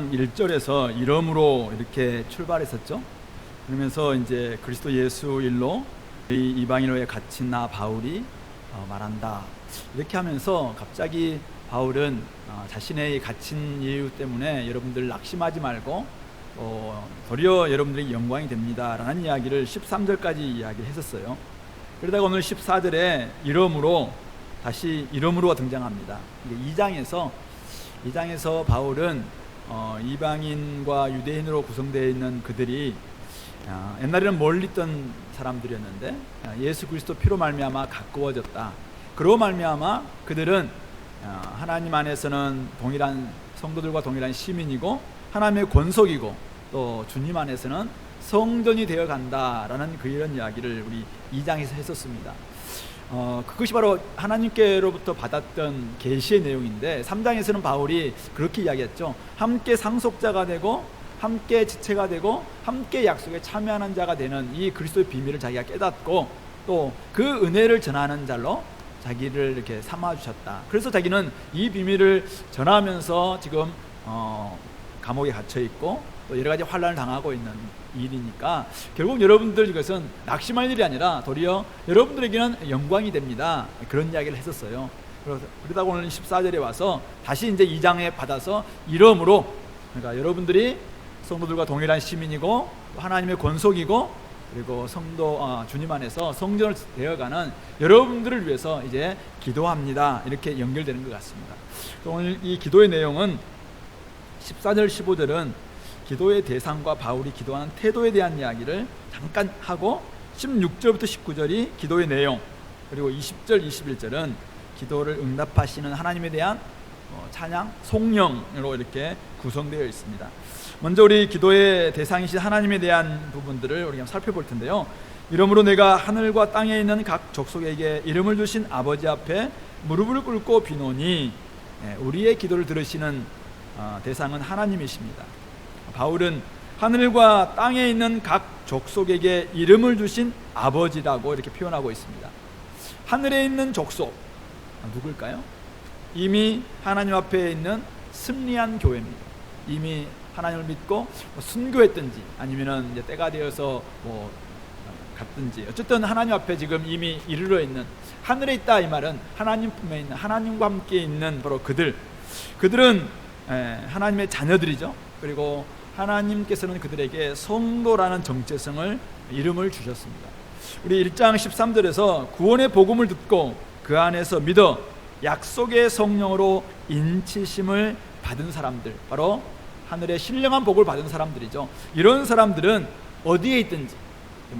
9장 1절에서 이름으로 이렇게 출발했었죠. 그러면서 이제 그리스도 예수 일로 이 이방인으로의 갇힌 나 바울이 말한다. 이렇게 하면서 갑자기 바울은 자신의 갇힌 이유 때문에 여러분들 낙심하지 말고 도리어 여러분들이 영광이 됩니다 라는 이야기를 13절까지 이야기했었어요. 그러다가 오늘 14절에 이름으로 다시 이름으로 등장합니다. 2장에서 바울은 이방인과 유대인으로 구성되어 있는 그들이 옛날에는 멀리 있던 사람들이었는데 예수 그리스도 피로 말미암아 가까워졌다. 그로 말미암아 그들은 하나님 안에서는 동일한 성도들과 동일한 시민이고 하나님의 권속이고 또 주님 안에서는 성전이 되어 간다라는 이런 이야기를 우리 2장에서 했었습니다. 그것이 바로 하나님께로부터 받았던 계시의 내용인데 3장에서는 바울이 그렇게 이야기했죠. 함께 상속자가 되고 함께 지체가 되고 함께 약속에 참여하는 자가 되는 이 그리스도의 비밀을 자기가 깨닫고 또 그 은혜를 전하는 자로 자기를 이렇게 삼아주셨다. 그래서 자기는 이 비밀을 전하면서 지금 감옥에 갇혀 있고 또 여러 가지 환난을 당하고 있는 일이니까 결국 여러분들 이것은 낙심할 일이 아니라 도리어 여러분들에게는 영광이 됩니다. 그런 이야기를 했었어요. 그러다가 오늘 14절에 와서 다시 이제 2장에 받아서 이름으로, 그러니까 여러분들이 성도들과 동일한 시민이고 하나님의 권속이고 그리고 주님 안에서 성전을 되어가는 여러분들을 위해서 이제 기도합니다. 이렇게 연결되는 것 같습니다. 오늘 이 기도의 내용은 14절 15절은 기도의 대상과 바울이 기도하는 태도에 대한 이야기를 잠깐 하고 16절부터 19절이 기도의 내용, 그리고 20절 21절은 기도를 응답하시는 하나님에 대한 찬양, 송영으로 이렇게 구성되어 있습니다. 먼저 우리 기도의 대상이신 하나님에 대한 부분들을 우리가 살펴볼 텐데요. 이러므로 내가 하늘과 땅에 있는 각 족속에게 이름을 주신 아버지 앞에 무릎을 꿇고 비노니, 우리의 기도를 들으시는 대상은 하나님이십니다. 바울은 하늘과 땅에 있는 각 족속에게 이름을 주신 아버지라고 이렇게 표현하고 있습니다. 하늘에 있는 족속 누굴까요? 이미 하나님 앞에 있는 승리한 교회입니다. 이미 하나님을 믿고 순교했든지 아니면은 이제 때가 되어서 갔든지 어쨌든 하나님 앞에 지금 이미 이르러 있는, 하늘에 있다 이 말은 하나님 품에 있는, 하나님과 함께 있는 바로 그들은 하나님의 자녀들이죠. 그리고 하나님께서는 그들에게 성도라는 정체성을, 이름을 주셨습니다. 우리 1장 13절에서 구원의 복음을 듣고 그 안에서 믿어 약속의 성령으로 인치심을 받은 사람들, 바로 하늘의 신령한 복을 받은 사람들이죠. 이런 사람들은 어디에 있든지,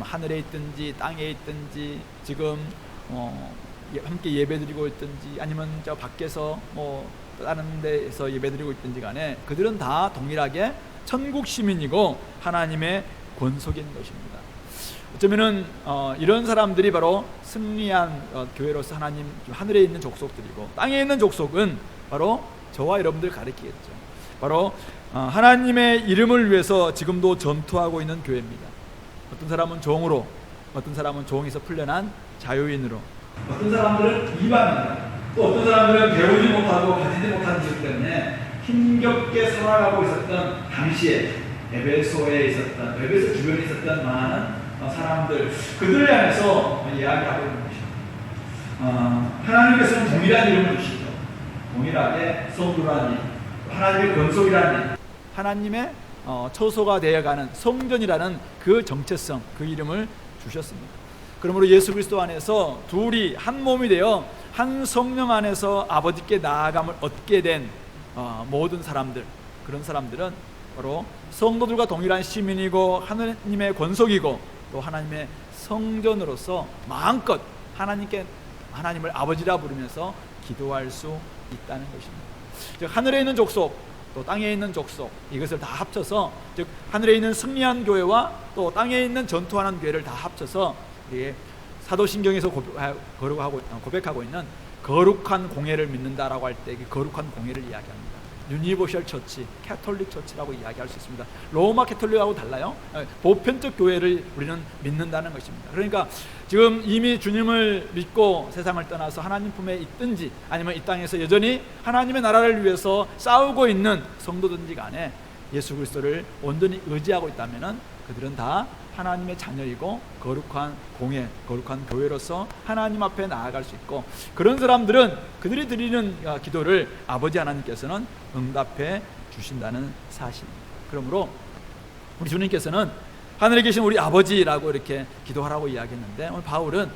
하늘에 있든지 땅에 있든지 지금 함께 예배드리고 있든지 아니면 저 밖에서 다른 데에서 예배드리고 있든지 간에 그들은 다 동일하게 천국 시민이고 하나님의 권속인 것입니다. 어쩌면은 이런 사람들이 바로 승리한 교회로서 하나님 하늘에 있는 족속들이고, 땅에 있는 족속은 바로 저와 여러분들 가리키겠죠. 바로 하나님의 이름을 위해서 지금도 전투하고 있는 교회입니다. 어떤 사람은 종으로, 어떤 사람은 종에서 풀려난 자유인으로, 어떤 사람들은 이방인, 또 어떤 사람들은 배우지 못하고 가지지 못한 이유 때문에 힘겹게 살아가고 있었던 당시에 에베소 주변에 있었던 많은 사람들, 그들을 향해서 이야기하고 있는 것입니다. 하나님께서는 동일한 이름을 주시죠. 동일하게 성도라는 일, 하나님의 권속이라는 일, 하나님의 처소가 되어가는 성전이라는 그 정체성, 그 이름을 주셨습니다. 그러므로 예수 그리스도 안에서 둘이 한 몸이 되어 한 성령 안에서 아버지께 나아감을 얻게 된 모든 사람들, 그런 사람들은 바로 성도들과 동일한 시민이고 하나님의 권속이고 또 하나님의 성전으로서 마음껏 하나님을 아버지라 부르면서 기도할 수 있다는 것입니다. 즉 하늘에 있는 족속, 또 땅에 있는 족속, 이것을 다 합쳐서, 즉 하늘에 있는 승리한 교회와 또 땅에 있는 전투하는 교회를 다 합쳐서 사도신경에서 고백하고 있는 거룩한 공예를 믿는다라고 할 때 그 거룩한 공예를 이야기합니다. 유니버셜 처치, 캐톨릭 처치라고 이야기할 수 있습니다. 로마 캐톨릭하고 달라요. 보편적 교회를 우리는 믿는다는 것입니다. 그러니까 지금 이미 주님을 믿고 세상을 떠나서 하나님 품에 있든지 아니면 이 땅에서 여전히 하나님의 나라를 위해서 싸우고 있는 성도든지 간에 예수 그리스도를 온전히 의지하고 있다면 그들은 다 하나님의 자녀이고 거룩한 공예, 거룩한 교회로서 하나님 앞에 나아갈 수 있고, 그런 사람들은 그들이 드리는 기도를 아버지 하나님께서는 응답해 주신다는 사실입니다. 그러므로 우리 주님께서는 하늘에 계신 우리 아버지라고 이렇게 기도하라고 이야기했는데, 오늘 바울은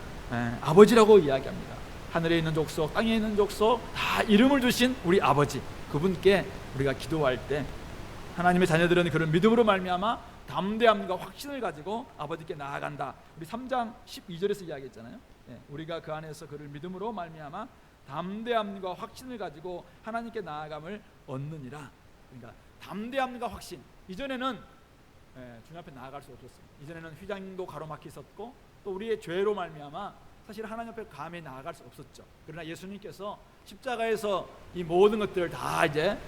아버지라고 이야기합니다. 하늘에 있는 족속, 땅에 있는 족속 다 이름을 주신 우리 아버지, 그분께 우리가 기도할 때 하나님의 자녀들은 그런 믿음으로 말미암아 담대함과 확신을 가지고 아버지께 나아간다. 우리 3장 12절에서 이야기했잖아요. 우리가 그 안에서 그를 믿음으로 말미암아 담대함과 확신을 가지고 하나님께 나아감을 얻느니라. 그러니까 담대함과 확신. 이전에는 주님 앞에 나아갈 수 없었습니다. 이전에는 휘장도 가로막혀 있었고, 또 우리의 죄로 말미암아 사실 하나님 앞에 감히 나아갈 수 없었죠. 그러나 예수님께서 십자가에서 이 모든 것들을 다 이제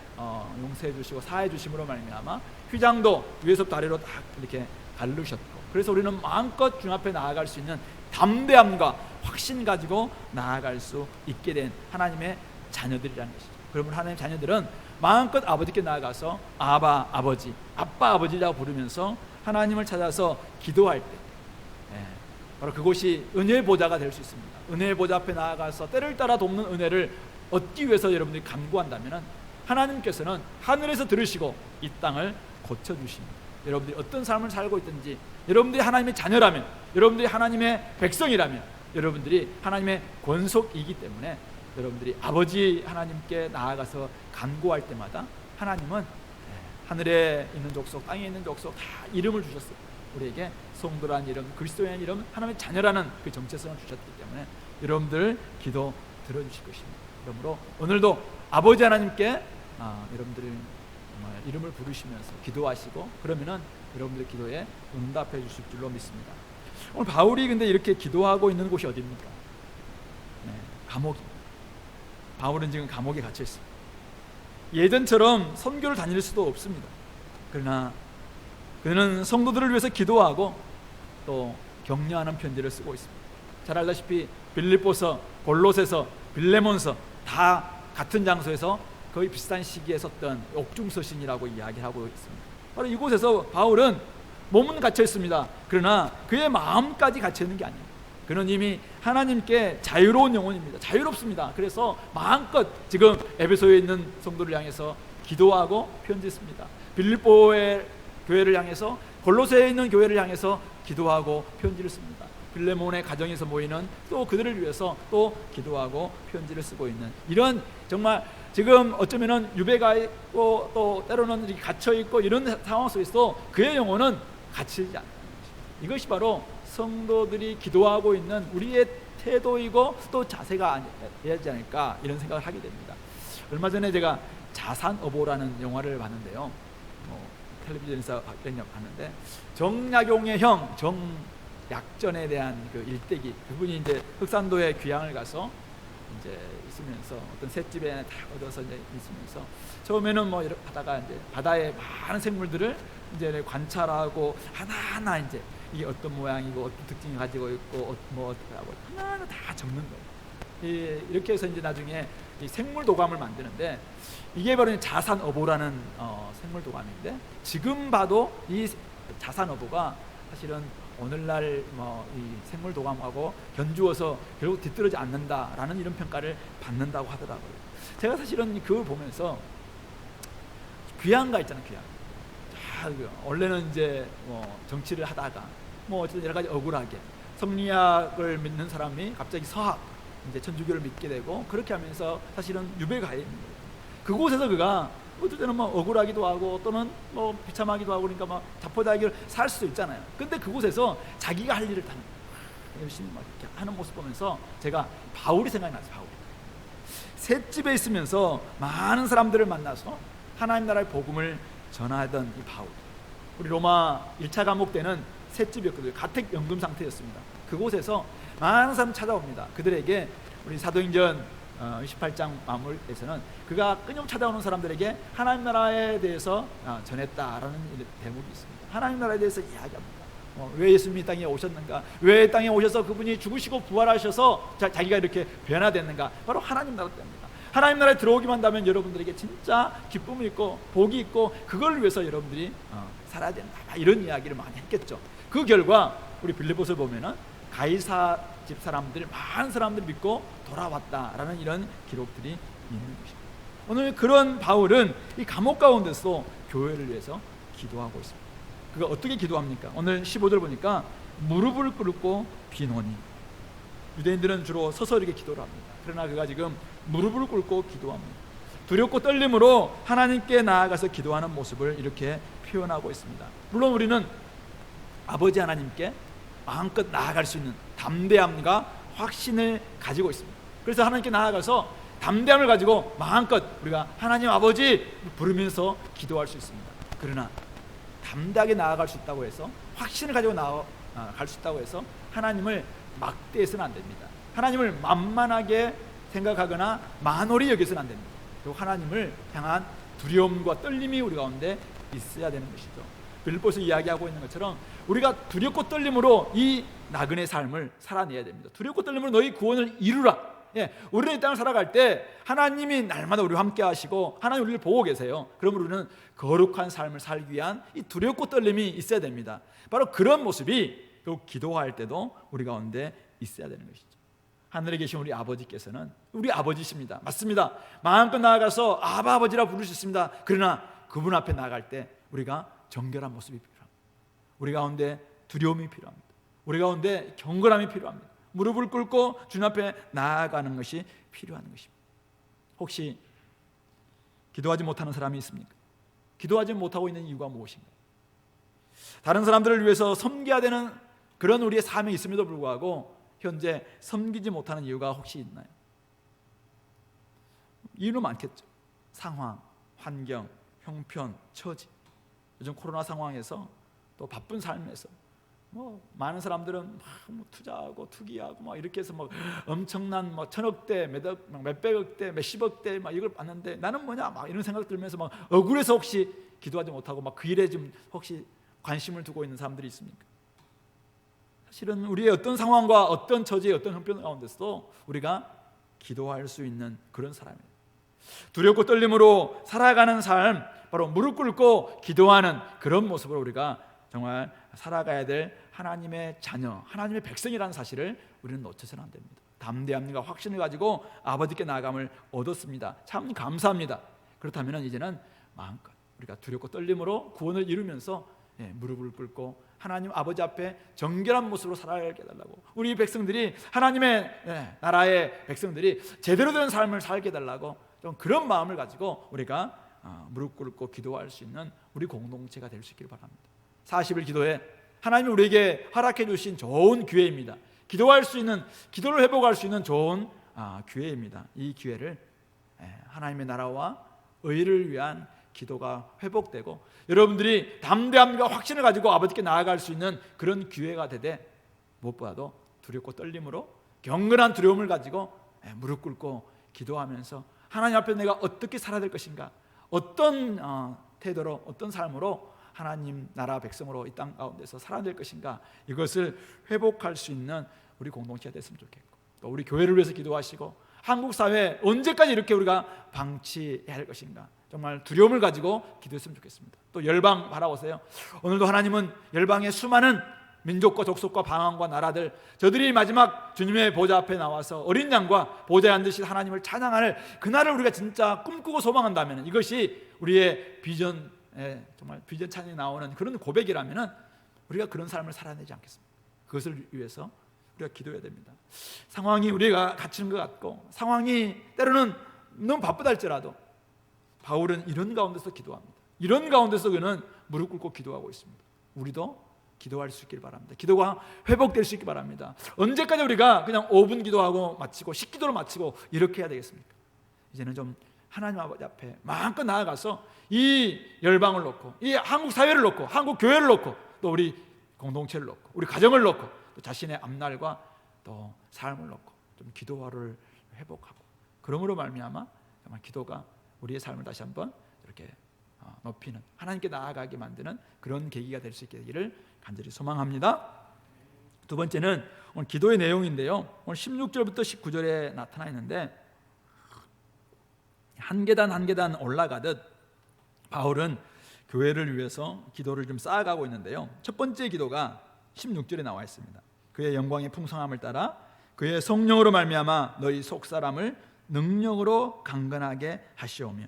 용서해 주시고 사해 주심으로 말미암아 휘장도 위에서부터 아래로 딱 이렇게 가르셨고, 그래서 우리는 마음껏 주님 앞에 나아갈 수 있는 담대함과 확신 가지고 나아갈 수 있게 된 하나님의 자녀들이라는 것이죠. 그러면 하나님의 자녀들은 마음껏 아버지께 나아가서 아바 아버지, 아빠 아버지라고 부르면서 하나님을 찾아서 기도할 때 바로 그곳이 은혜의 보좌가 될 수 있습니다. 은혜의 보좌 앞에 나아가서 때를 따라 돕는 은혜를 얻기 위해서 여러분들이 간구한다면 하나님께서는 하늘에서 들으시고 이 땅을 고쳐주십니다. 여러분들이 어떤 삶을 살고 있든지, 여러분들이 하나님의 자녀라면, 여러분들이 하나님의 백성이라면, 여러분들이 하나님의 권속이기 때문에 여러분들이 아버지 하나님께 나아가서 간구할 때마다 하나님은 하늘에 있는 족속, 땅에 있는 족속 다 이름을 주셨어요. 우리에게 성도라는 이름, 그리스도의 이름, 하나님의 자녀라는 그 정체성을 주셨기 때문에 여러분들 기도 들어주실 것입니다. 그러므로 오늘도 아버지 하나님께 여러분들이 이름을 부르시면서 기도하시고, 그러면은 여러분들 기도에 응답해 주실 줄로 믿습니다. 오늘 바울이 근데 이렇게 기도하고 있는 곳이 어디입니까? 감옥입니다. 바울은 지금 감옥에 갇혀 있습니다. 예전처럼 선교를 다닐 수도 없습니다. 그러나 그는 성도들을 위해서 기도하고 또 격려하는 편지를 쓰고 있습니다. 잘 알다시피 빌립보서, 골로새서, 빌레몬서 다 같은 장소에서 거의 비슷한 시기에 썼던 옥중서신이라고 이야기하고 있습니다. 바로 이곳에서 바울은 몸은 갇혀 있습니다. 그러나 그의 마음까지 갇혀 있는 게 아니에요. 그는 이미 하나님께 자유로운 영혼입니다. 자유롭습니다. 그래서 마음껏 지금 에베소에 있는 성도를 향해서 기도하고 편지 씁니다. 빌립보의 교회를 향해서, 골로새에 있는 교회를 향해서 기도하고 편지를 씁니다. 빌레몬의 가정에서 모이는 또 그들을 위해서 또 기도하고 편지를 쓰고 있는, 이런 정말 지금 어쩌면은 유배가 있고 또 때로는 이렇게 갇혀 있고 이런 상황 속에서 그의 영혼은 갇히지 않는 것입니다. 이것이 바로 성도들이 기도하고 있는 우리의 태도이고 또 자세가 되지 않을까, 이런 생각을 하게 됩니다. 얼마 전에 제가 자산어보라는 영화를 봤는데요. 텔레비전에서 봤는데 정약용의 형 정약전에 대한 그 일대기, 그분이 이제 흑산도에 귀향을 가서 이제 있으면서 어떤 셋집에 다 얻어서 이제 있으면서 처음에는 뭐 이렇게 하다가 이제 바다의 많은 생물들을 이제 관찰하고 하나하나 이제 이게 어떤 모양이고 어떤 특징을 가지고 있고 뭐 어떻게 하고 하나하나 다 적는 거예요. 이렇게 해서 이제 나중에 이 생물 도감을 만드는데, 이게 바로 자산어보라는 생물 도감인데, 지금 봐도 이 자산어보가 사실은 오늘날 이 생물 도감하고 견주어서 결국 뒤떨어지지 않는다라는 이런 평가를 받는다고 하더라고요. 제가 사실은 그걸 보면서 귀향가 있잖아요. 귀향. 원래는 이제 정치를 하다가 어쨌든 여러 가지 억울하게 성리학을 믿는 사람이 갑자기 서학, 이제 천주교를 믿게 되고, 그렇게 하면서 사실은 유배가 있는 거예요. 그곳에서 그가 어떨 때는 억울하기도 하고 또는 비참하기도 하고, 그러니까 자포자기를 살 수도 있잖아요. 근데 그곳에서 자기가 할 일을 다 열심히 이렇게 하는 모습 보면서 제가 바울이 생각이 났어요. 바울. 셋집에 있으면서 많은 사람들을 만나서 하나님 나라의 복음을 전하던 이 바울. 우리 로마 1차 감옥 때는 셋집이었거든요. 가택연금 상태였습니다. 그곳에서 많은 사람이 찾아옵니다. 그들에게 우리 사도행전 28장 마무리에서는 그가 끊임 찾아오는 사람들에게 하나님 나라에 대해서 전했다라는 대목이 있습니다. 하나님 나라에 대해서 이야기합니다. 왜 예수님이 땅에 오셨는가, 왜 땅에 오셔서 그분이 죽으시고 부활하셔서 자기가 이렇게 변화됐는가, 바로 하나님 나라 때문입니다. 하나님 나라에 들어오기만 한다면 여러분들에게 진짜 기쁨이 있고 복이 있고 그걸 위해서 여러분들이 살아야 된다, 이런 이야기를 많이 했겠죠. 그 결과 우리 빌립보서를 보면은 가이사 집 사람들이, 많은 사람들이 믿고 돌아왔다라는 이런 기록들이 있는 것입니다. 오늘 그런 바울은 이 감옥 가운데서 교회를 위해서 기도하고 있습니다. 그가 어떻게 기도합니까? 오늘 15절 보니까 무릎을 꿇고 비노니. 유대인들은 주로 서서 이렇게 기도를 합니다. 그러나 그가 지금 무릎을 꿇고 기도합니다. 두렵고 떨림으로 하나님께 나아가서 기도하는 모습을 이렇게 표현하고 있습니다. 물론 우리는 아버지 하나님께 마음껏 나아갈 수 있는 담대함과 확신을 가지고 있습니다. 그래서 하나님께 나아가서 담대함을 가지고 마음껏 우리가 하나님 아버지 부르면서 기도할 수 있습니다. 그러나 담대하게 나아갈 수 있다고 해서, 확신을 가지고 나아갈 수 있다고 해서 하나님을 막대해서는 안 됩니다. 하나님을 만만하게 생각하거나 만홀히 여기서는 안 됩니다. 그리고 하나님을 향한 두려움과 떨림이 우리 가운데 있어야 되는 것이죠. 빌립보서 이야기하고 있는 것처럼 우리가 두렵고 떨림으로 이 나그네 삶을 살아내야 됩니다. 두렵고 떨림으로 너희 구원을 이루라. 우리는 이 땅을 살아갈 때 하나님이 날마다 우리와 함께 하시고 하나님 우리를 보고 계세요. 그러므로 우리는 거룩한 삶을 살기 위한 이 두렵고 떨림이 있어야 됩니다. 바로 그런 모습이 기도할 때도 우리 가운데 있어야 되는 것이죠. 하늘에 계신 우리 아버지께서는 우리 아버지십니다. 맞습니다. 마음껏 나아가서 아바 아버지라 부를 수 있습니다. 그러나 그분 앞에 나아갈 때 우리가 정결한 모습이 필요합니다. 우리 가운데 두려움이 필요합니다. 우리 가운데 경건함이 필요합니다. 무릎을 꿇고 주님 앞에 나아가는 것이 필요한 것입니다. 혹시 기도하지 못하는 사람이 있습니까? 기도하지 못하고 있는 이유가 무엇인가? 다른 사람들을 위해서 섬겨야 되는 그런 우리의 삶이 있음에도 불구하고 현재 섬기지 못하는 이유가 혹시 있나요? 이유는 많겠죠. 상황, 환경, 형편, 처지. 요즘 코로나 상황에서 또 바쁜 삶에서 많은 사람들은 투자하고 투기하고 이렇게 해서 엄청난 천억대, 몇백억대, 몇십억대 이걸 받는데 나는 뭐냐 이런 생각 들면서 억울해서 혹시 기도하지 못하고 그 일에 좀 혹시 관심을 두고 있는 사람들이 있습니까? 사실은 우리의 어떤 상황과 어떤 처지의 어떤 형편 가운데서도 우리가 기도할 수 있는 그런 사람이에요. 두렵고 떨림으로 살아가는 삶, 바로 무릎 꿇고 기도하는 그런 모습으로 우리가 정말 살아가야 될 하나님의 자녀, 하나님의 백성이라는 사실을 우리는 놓쳐서는 안 됩니다. 담대함과 확신을 가지고 아버지께 나아감을 얻었습니다. 참 감사합니다. 그렇다면 이제는 마음껏 우리가 두렵고 떨림으로 구원을 이루면서 무릎을 꿇고 하나님 아버지 앞에 정결한 모습으로 살아가게 해달라고, 우리 백성들이 하나님의 나라의 백성들이 제대로 된 삶을 살게 해달라고 좀 그런 마음을 가지고 우리가 무릎 꿇고 기도할 수 있는 우리 공동체가 될 수 있기를 바랍니다. 40일 기도회, 하나님이 우리에게 허락해 주신 좋은 기회입니다. 기도할 수 있는, 기도를 회복할 수 있는 좋은 기회입니다. 이 기회를 하나님의 나라와 의를 위한 기도가 회복되고 여러분들이 담대함과 확신을 가지고 아버지께 나아갈 수 있는 그런 기회가 되되, 무엇보다도 두렵고 떨림으로 경건한 두려움을 가지고 무릎 꿇고 기도하면서 하나님 앞에 내가 어떻게 살아야 될 것인가, 어떤 태도로, 어떤 삶으로 하나님 나라 백성으로 이 땅 가운데서 살아야 될 것인가, 이것을 회복할 수 있는 우리 공동체가 됐으면 좋겠고, 또 우리 교회를 위해서 기도하시고 한국 사회 언제까지 이렇게 우리가 방치해야 할 것인가, 정말 두려움을 가지고 기도했으면 좋겠습니다. 또 열방 바라보세요. 오늘도 하나님은 열방의 수많은 민족과 족속과 방언과 나라들, 저들이 마지막 주님의 보좌 앞에 나와서 어린 양과 보좌에 앉으신 하나님을 찬양할 그날을 우리가 진짜 꿈꾸고 소망한다면, 이것이 우리의 비전, 정말 비전 찬양이 나오는 그런 고백이라면 우리가 그런 삶을 살아내지 않겠습니까? 그것을 위해서 우리가 기도해야 됩니다. 상황이 우리가 갇히는 것 같고, 상황이 때로는 너무 바쁘다 할지라도 바울은 이런 가운데서 기도합니다. 이런 가운데서 그는 무릎 꿇고 기도하고 있습니다. 우리도 기도할 수 있길 바랍니다. 기도가 회복될 수 있길 바랍니다. 언제까지 우리가 그냥 5분 기도하고 마치고 10기도로 마치고 이렇게 해야 되겠습니까? 이제는 좀 하나님 아버지 앞에 마음껏 나아가서 이 열방을 놓고, 이 한국 사회를 놓고, 한국 교회를 놓고, 또 우리 공동체를 놓고, 우리 가정을 놓고, 또 자신의 앞날과 또 삶을 놓고 좀 기도를 회복하고, 그러므로 말미암아 정말 기도가 우리의 삶을 다시 한번 이렇게 높이는, 하나님께 나아가게 만드는 그런 계기가 될 수 있게 되기를 간절히 소망합니다. 두 번째는 오늘 기도의 내용인데요, 오늘 16절부터 19절에 나타나 있는데, 한 계단 한 계단 올라가듯 바울은 교회를 위해서 기도를 좀 쌓아가고 있는데요. 첫 번째 기도가 16절에 나와 있습니다. 그의 영광의 풍성함을 따라 그의 성령으로 말미암아 너희 속사람을 능력으로 강건하게 하시오며.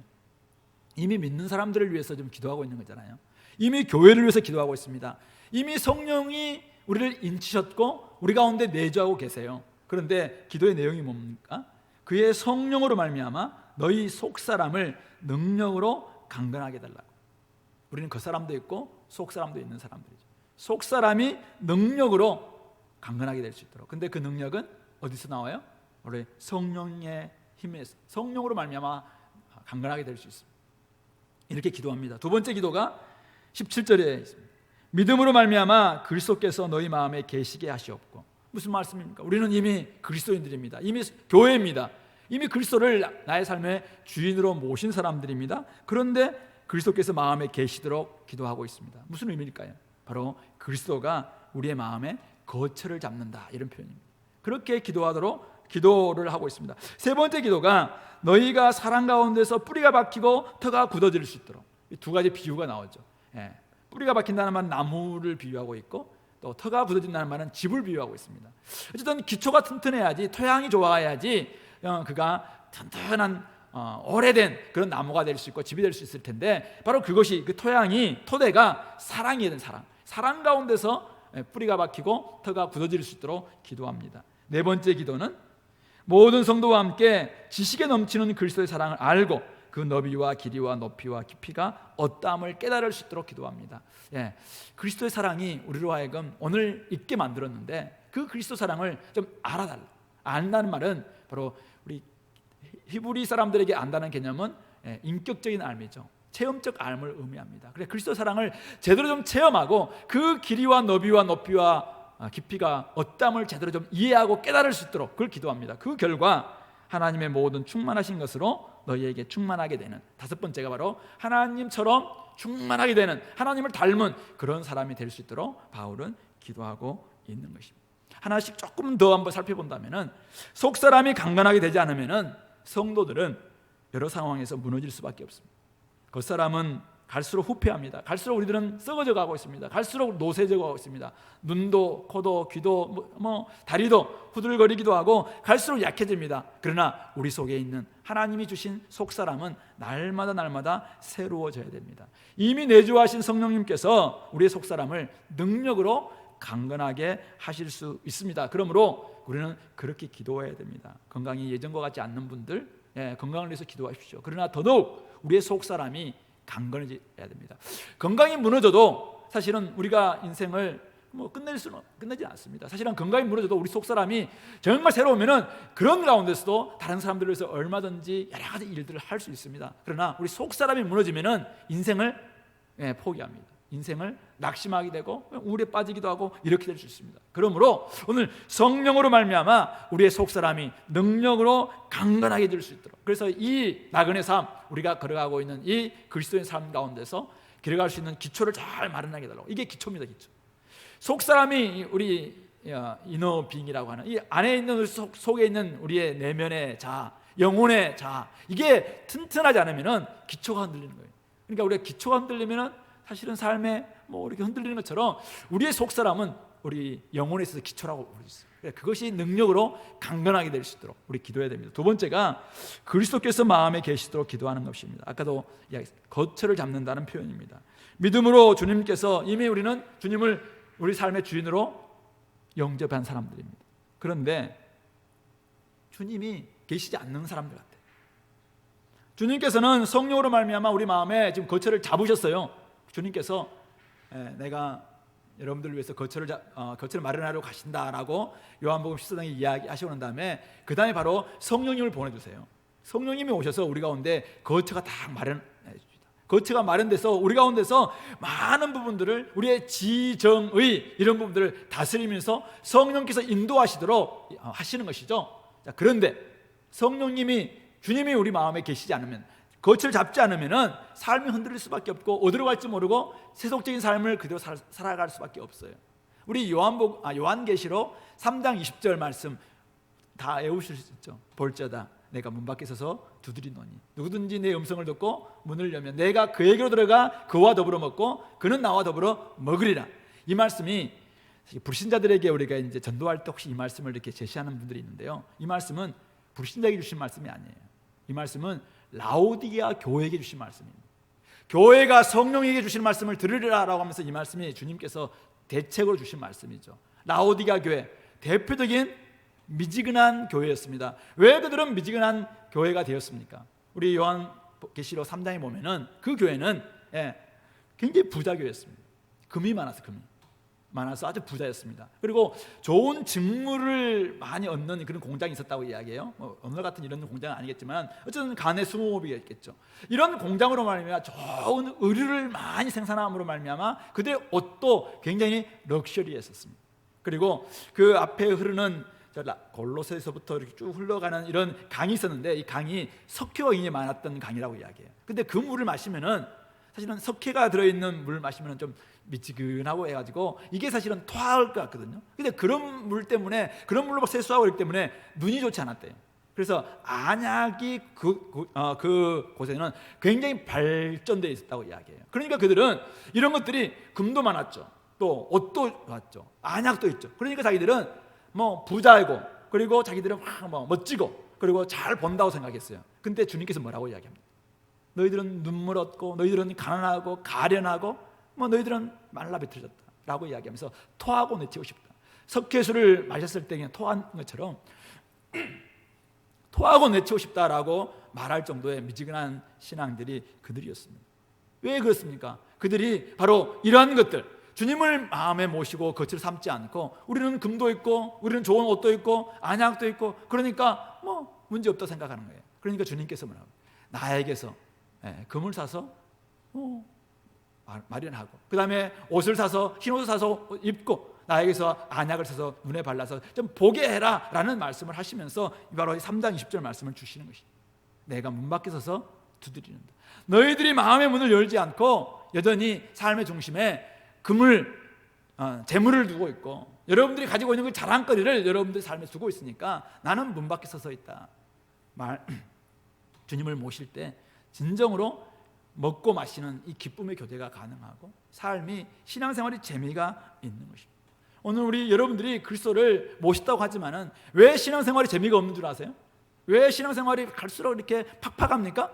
이미 믿는 사람들을 위해서 좀 기도하고 있는 거잖아요. 이미 교회를 위해서 기도하고 있습니다. 이미 성령이 우리를 인치셨고 우리 가운데 내주하고 계세요. 그런데 기도의 내용이 뭡니까? 그의 성령으로 말미암아 너희 속사람을 능력으로 강건하게 해달라고. 우리는 겉사람도 있고 속사람도 있는 사람들이죠. 속사람이 능력으로 강건하게 될 수 있도록. 근데 그 능력은 어디서 나와요? 우리 성령의 힘에서, 성령으로 말미암아 강건하게 될 수 있습니다. 이렇게 기도합니다. 두 번째 기도가 17절에 있습니다. 믿음으로 말미암아 그리스도께서 너희 마음에 계시게 하시옵고. 무슨 말씀입니까? 우리는 이미 그리스도인들입니다. 이미 교회입니다. 이미 그리스도를 나의 삶의 주인으로 모신 사람들입니다. 그런데 그리스도께서 마음에 계시도록 기도하고 있습니다. 무슨 의미일까요? 바로 그리스도가 우리의 마음에 거처를 잡는다, 이런 표현입니다. 그렇게 기도하도록 기도를 하고 있습니다. 세 번째 기도가 너희가 사랑 가운데서 뿌리가 박히고 터가 굳어질 수 있도록. 이 두 가지 비유가 나오죠. 뿌리가 박힌다는 말은 나무를 비유하고 있고, 또 터가 굳어진다는 말은 집을 비유하고 있습니다. 어쨌든 기초가 튼튼해야지, 토양이 좋아야지 그가 튼튼한 오래된 그런 나무가 될 수 있고 집이 될 수 있을 텐데, 바로 그것이, 그 토양이, 토대가 사랑이어야 되는 사랑 가운데서 뿌리가 박히고 터가 굳어질 수 있도록 기도합니다. 네 번째 기도는 모든 성도와 함께 지식에 넘치는 그리스도의 사랑을 알고 그 너비와 길이와 높이와 깊이가 어떠함을 깨달을 수 있도록 기도합니다. 그리스도의 사랑이 우리로 하여금 오늘 있게 만들었는데 그 그리스도 사랑을 좀 알아달라. 안다는 말은 바로 우리 히브리 사람들에게 안다는 개념은 인격적인 알미죠. 체험적 알을 의미합니다. 그래서 그리스도 사랑을 제대로 좀 체험하고 그 길이와 너비와 높이와 깊이가 어떠함을 제대로 좀 이해하고 깨달을 수 있도록 그걸 기도합니다. 그 결과 하나님의 모든 충만하신 것으로 너희에게 충만하게 되는, 다섯 번째가 바로 하나님처럼 충만하게 되는, 하나님을 닮은 그런 사람이 될 수 있도록 바울은 기도하고 있는 것입니다. 하나씩 조금 더 한번 살펴본다면은, 속사람이 강건하게 되지 않으면은 성도들은 여러 상황에서 무너질 수밖에 없습니다. 겉사람은 갈수록 후퇴합니다. 갈수록 우리들은 썩어져 가고 있습니다. 갈수록 노쇠져 가고 있습니다. 눈도, 코도, 귀도, 다리도 후들거리기도 하고 갈수록 약해집니다. 그러나 우리 속에 있는 하나님이 주신 속사람은 날마다 새로워져야 됩니다. 이미 내주하신 성령님께서 우리의 속사람을 능력으로 강건하게 하실 수 있습니다. 그러므로 우리는 그렇게 기도해야 됩니다. 건강이 예전과 같지 않는 분들, 건강을 위해서 기도하십시오. 그러나 더더욱 우리의 속사람이 강건해져야 됩니다. 건강이 무너져도 사실은 우리가 인생을 끝내지 않습니다. 사실은 건강이 무너져도 우리 속사람이 정말 새로우면은 그런 가운데서도 다른 사람들을 위해서 얼마든지 여러 가지 일들을 할 수 있습니다. 그러나 우리 속사람이 무너지면은 인생을 포기합니다. 인생을 낙심하게 되고 우울에 빠지기도 하고 이렇게 될 수 있습니다. 그러므로 오늘 성령으로 말미암아 우리의 속사람이 능력으로 강건하게 될 수 있도록, 그래서 이 나그네 삶, 우리가 걸어가고 있는 이 그리스도의 삶 가운데서 길어갈 수 있는 기초를 잘 마련하게 해달라고. 이게 기초입니다. 기초. 속사람이 우리 이너 빙이라고 하는 이 안에 있는 속에 있는 우리의 내면의 자아, 영혼의 자아, 이게 튼튼하지 않으면 기초가 흔들리는 거예요. 그러니까 우리가 기초가 흔들리면 사실은 삶에 이렇게 흔들리는 것처럼 우리의 속사람은 우리 영혼에 있어서 기초라고 부르죠. 그것이 능력으로 강건하게 될 수 있도록 우리 기도해야 됩니다. 두 번째가 그리스도께서 마음에 계시도록 기도하는 것입니다. 아까도 거처를 잡는다는 표현입니다. 믿음으로 주님께서, 이미 우리는 주님을 우리 삶의 주인으로 영접한 사람들입니다. 그런데 주님이 계시지 않는 사람들 같아요. 주님께서는 성령으로 말미암아 우리 마음에 지금 거처를 잡으셨어요. 주님께서 내가 여러분들을 위해서 거처를 마련하러 가신다라고 요한복음 14장에 이야기하시고 난 다음에 그 다음에 바로 성령님을 보내주세요. 성령님이 오셔서 우리 가운데 거처가 딱 마련해 줍니다. 거처가 마련돼서 우리 가운데서 많은 부분들을, 우리의 지정의 이런 부분들을 다스리면서 성령께서 인도하시도록 하시는 것이죠. 자, 그런데 주님이 우리 마음에 계시지 않으면, 거처를 잡지 않으면 삶이 흔들릴 수밖에 없고 어디로 갈지 모르고 세속적인 삶을 그대로 살아갈 수밖에 없어요. 우리 요한계시록 3장 20절 말씀 다 외우실 수 있죠. 볼자다 내가 문 밖에 서서 두드리노니 누구든지 내 음성을 듣고 문을 열면 내가 그에게로 들어가 그와 더불어 먹고 그는 나와 더불어 먹으리라. 이 말씀이 불신자들에게 우리가 이제 전도할 때 혹시 이 말씀을 이렇게 제시하는 분들이 있는데요, 이 말씀은 불신자에게 주신 말씀이 아니에요. 이 말씀은 라오디게아 교회에게 주신 말씀입니다. 교회가 성령에게 주신 말씀을 들으리라라고 하면서 이 말씀이 주님께서 대책으로 주신 말씀이죠. 라오디게아 교회, 대표적인 미지근한 교회였습니다. 왜 그들은 미지근한 교회가 되었습니까? 우리 요한계시록 3장에 보면은 그 교회는 굉장히 부자 교회였습니다. 금이 많아서 아주 부자였습니다. 그리고 좋은 직물을 많이 얻는 그런 공장이 있었다고 이야기해요. 오늘 같은 이런 공장은 아니겠지만 어쨌든 간의 수목업이 있겠죠. 이런 공장으로 말미암아 좋은 의류를 많이 생산함으로 말미암아 그들의 옷도 굉장히 럭셔리했었습니다. 그리고 그 앞에 흐르는 골로새서부터 이렇게 쭉 흘러가는 이런 강이 있었는데 이 강이 석회와 인이 많았던 강이라고 이야기해요. 근데 그 물을 마시면은 사실은 석회가 들어있는 물을 마시면 좀 미지근하고 해가지고 이게 사실은 토할 것 같거든요. 근데 그런 물 때문에, 그런 물로 막 세수하고 그렇기 때문에 눈이 좋지 않았대요. 그래서 안약이 그곳에는 굉장히 발전되어 있었다고 이야기해요. 그러니까 그들은 이런 것들이 금도 많았죠, 또 옷도 좋았죠, 안약도 있죠. 그러니까 자기들은 뭐 부자이고 그리고 자기들은 뭐 멋지고 그리고 잘 본다고 생각했어요. 근데 주님께서 뭐라고 이야기합니다? 너희들은 눈물 없고 너희들은 가난하고 가련하고 뭐 너희들은 말라 비틀어졌다라고 이야기하면서 토하고 내치고 싶다. 석회수를 마셨을 때 그냥 토한 것처럼 토하고 내치고 싶다라고 말할 정도의 미지근한 신앙들이 그들이었습니다. 왜 그렇습니까? 그들이 바로 이러한 것들, 주님을 마음에 모시고 거칠 삼지 않고 우리는 금도 있고 우리는 좋은 옷도 있고 안약도 있고 그러니까 뭐 문제 없다 생각하는 거예요. 그러니까 주님께서 뭐라고, 나에게서 금을 사서 마련하고 그 다음에 옷을 사서 흰 옷을 사서 입고 나에게서 안약을 사서 눈에 발라서 좀 보게 해라 라는 말씀을 하시면서 바로 3장 20절 말씀을 주시는 것입니다. 내가 문 밖에 서서 두드리는다. 너희들이 마음의 문을 열지 않고 여전히 삶의 중심에 금을 재물을 두고 있고 여러분들이 가지고 있는 그 자랑거리를 여러분들의 삶에 두고 있으니까 나는 문 밖에 서서 있다. 주님을 모실 때 진정으로 먹고 마시는 이 기쁨의 교제가 가능하고 삶이, 신앙생활이 재미가 있는 것입니다. 오늘 우리 여러분들이 그리스도를 모셨다고 하지만은 왜 신앙생활이 재미가 없는 줄 아세요? 왜 신앙생활이 갈수록 이렇게 팍팍합니까?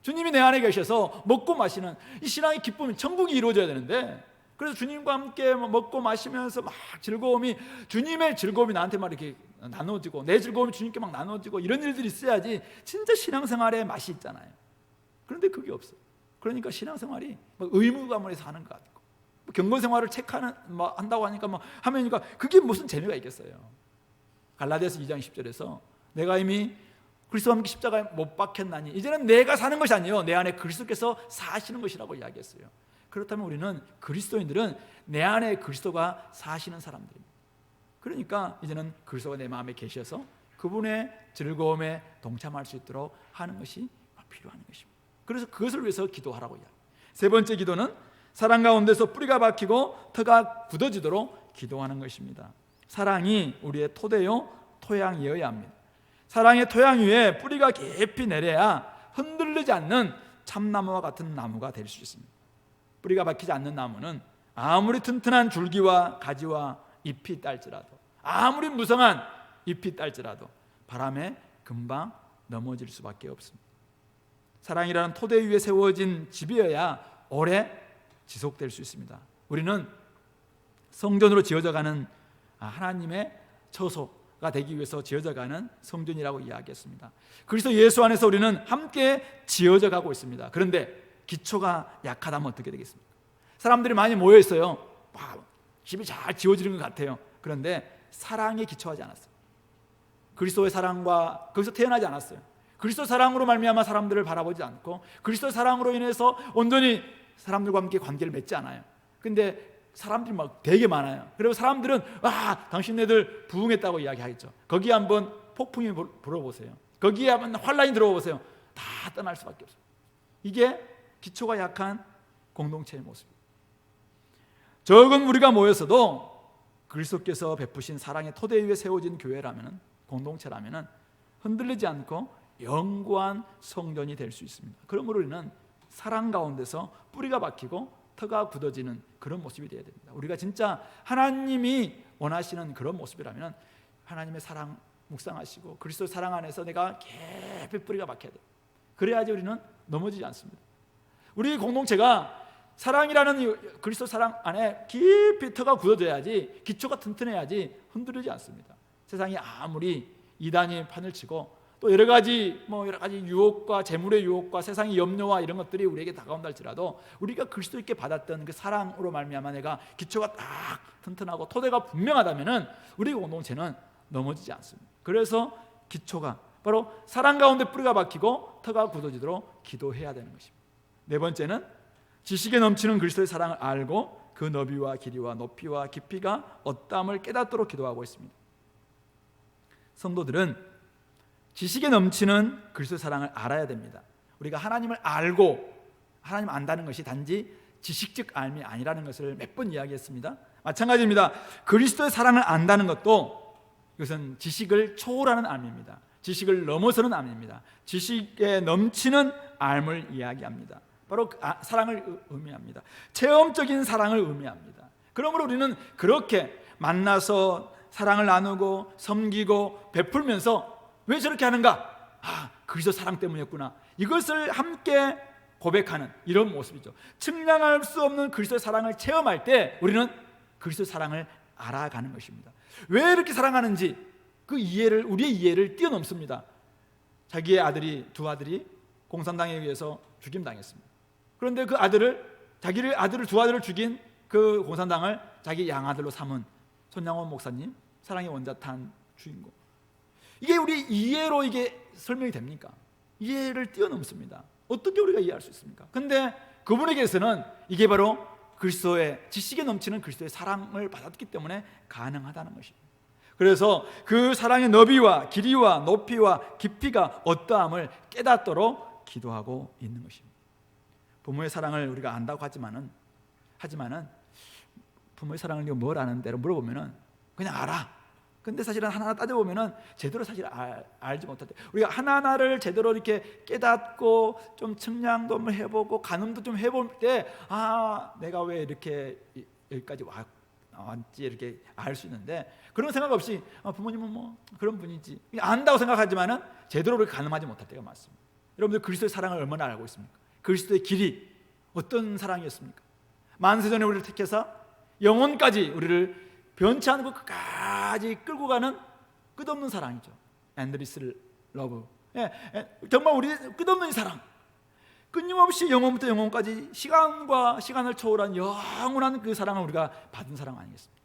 주님이 내 안에 계셔서 먹고 마시는 이 신앙의 기쁨이, 천국이 이루어져야 되는데, 그래서 주님과 함께 먹고 마시면서 막 즐거움이, 주님의 즐거움이 나한테 막 이렇게 나눠지고 내 즐거움이 주님께 막 나눠지고 이런 일들이 있어야지 진짜 신앙생활에 맛이 있잖아요. 그런데 그게 없어요. 그러니까 신앙생활이 의무감에서 하는 것 같고, 경건생활을 체크하는 한다고 하니까 하면니까 그게 무슨 재미가 있겠어요. 갈라디아서 2장 10절에서 내가 이미 그리스도와 함께 십자가에 못 박혔나니 이제는 내가 사는 것이 아니요 내 안에 그리스도께서 사시는 것이라고 이야기했어요. 그렇다면 우리는, 그리스도인들은 내 안에 그리스도가 사시는 사람들입니다. 그러니까 이제는 그리스도가 내 마음에 계셔서 그분의 즐거움에 동참할 수 있도록 하는 것이 필요한 것입니다. 그래서 그것을 위해서 기도하라고 이야기합니다. 세 번째 기도는 사랑 가운데서 뿌리가 박히고 터가 굳어지도록 기도하는 것입니다. 사랑이 우리의 토대요 토양이어야 합니다. 사랑의 토양 위에 뿌리가 깊이 내려야 흔들리지 않는 참나무와 같은 나무가 될 수 있습니다. 뿌리가 박히지 않는 나무는 아무리 튼튼한 줄기와 가지와 잎이 딸지라도, 아무리 무성한 잎이 딸지라도 바람에 금방 넘어질 수밖에 없습니다. 사랑이라는 토대 위에 세워진 집이어야 오래 지속될 수 있습니다. 우리는 성전으로 지어져가는 하나님의 처소가 되기 위해서 지어져가는 성전이라고 이야기했습니다. 그래서 예수 안에서 우리는 함께 지어져 가고 있습니다. 그런데 기초가 약하다면 어떻게 되겠습니까? 사람들이 많이 모여 있어요. 집이 잘 지어지는 것 같아요. 그런데 사랑에 기초하지 않았어요. 그리스도의 사랑과 거기서 태어나지 않았어요. 그리스도 사랑으로 말미암아 사람들을 바라보지 않고 그리스도 사랑으로 인해서 온전히 사람들과 함께 관계를 맺지 않아요. 근데 사람들이 막 되게 많아요. 그리고 사람들은 당신네들 부흥했다고 이야기하겠죠. 거기에 한번 폭풍이 불어보세요. 거기에 한번 환란이 들어보세요. 다 떠날 수밖에 없어요. 이게 기초가 약한 공동체의 모습입니다. 적은 무리가 모였어도 그리스도께서 베푸신 사랑의 토대 위에 세워진 교회라면, 공동체라면 흔들리지 않고 영구한 성전이 될 수 있습니다. 그러므로 우리는 사랑 가운데서 뿌리가 박히고 터가 굳어지는 그런 모습이 되어야 됩니다. 우리가 진짜 하나님이 원하시는 그런 모습이라면 하나님의 사랑 묵상하시고 그리스도의 사랑 안에서 내가 깊이 뿌리가 박혀야 돼요. 그래야지 우리는 넘어지지 않습니다. 우리 공동체가 사랑이라는 그리스도 사랑 안에 깊이 터가 굳어져야지, 기초가 튼튼해야지 흔들리지 않습니다. 세상이 아무리 이단이 판을 치고 또 여러 가지 유혹과 재물의 유혹과 세상의 염려와 이런 것들이 우리에게 다가온다 할지라도 우리가 그리스도 있게 받았던 그 사랑으로 말미암아 내가 기초가 딱 튼튼하고 토대가 분명하다면은 우리 공동체는 넘어지지 않습니다. 그래서 기초가 바로 사랑 가운데 뿌리가 박히고 터가 굳어지도록 기도해야 되는 것입니다. 네 번째는 지식에 넘치는 그리스도의 사랑을 알고 그 너비와 길이와 높이와 깊이가 어떠함을 깨닫도록 기도하고 있습니다. 성도들은 지식에 넘치는 그리스도의 사랑을 알아야 됩니다. 우리가 하나님을 알고 하나님 안다는 것이 단지 지식적 알미 아니라는 것을 몇 번 이야기했습니다. 마찬가지입니다. 그리스도의 사랑을 안다는 것도 이것은 지식을 초월하는 알미입니다. 지식을 넘어서는 알미입니다. 지식에 넘치는 알을 이야기합니다. 바로 사랑을 의미합니다. 체험적인 사랑을 의미합니다. 그러므로 우리는 그렇게 만나서 사랑을 나누고 섬기고 베풀면서 왜 저렇게 하는가? 그리스도 사랑 때문이었구나. 이것을 함께 고백하는 이런 모습이죠. 측량할 수 없는 그리스도의 사랑을 체험할 때 우리는 그리스도의 사랑을 알아가는 것입니다. 왜 이렇게 사랑하는지 그 이해를, 우리의 이해를 뛰어넘습니다. 자기의 두 아들이 공산당에 의해서 죽임당했습니다. 그런데 그 두 아들을 죽인 그 공산당을 자기 양아들로 삼은 손양원 목사님, 사랑의 원자탄 주인공. 이게 우리 이해로 이게 설명이 됩니까? 이해를 뛰어넘습니다. 어떻게 우리가 이해할 수 있습니까? 근데 그분에게서는 이게 바로 그리스도의 지식에 넘치는 그리스도의 사랑을 받았기 때문에 가능하다는 것입니다. 그래서 그 사랑의 너비와 길이와 높이와 깊이가 어떠함을 깨닫도록 기도하고 있는 것입니다. 부모의 사랑을 우리가 안다고 하지만은 부모의 사랑을 뭘 아는데로 물어보면은 그냥 알아. 근데 사실은 하나하나 따져보면은 제대로 사실 알지 못할 때, 우리가 하나하나를 제대로 이렇게 깨닫고 좀 측량도 한번 해보고 가늠도 좀 해볼 때, 내가 왜 이렇게 여기까지 왔지 이렇게 알 수 있는데, 그런 생각 없이 부모님은 뭐 그런 분이지 안다고 생각하지만은 제대로 그렇게 가늠하지 못할 때가 많습니다. 여러분들 그리스도의 사랑을 얼마나 알고 있습니까? 그리스도의 길이 어떤 사랑이었습니까? 만세전에 우리를 택해서 영혼까지 우리를 변치 않고 끝까지 끌고 가는 끝없는 사랑이죠. 엔드리스 러브. 정말 우리 끝없는 사랑, 끊임없이 영혼부터 영혼까지 시간과 시간을 초월한 영원한 그 사랑을 우리가 받은 사랑 아니겠습니까?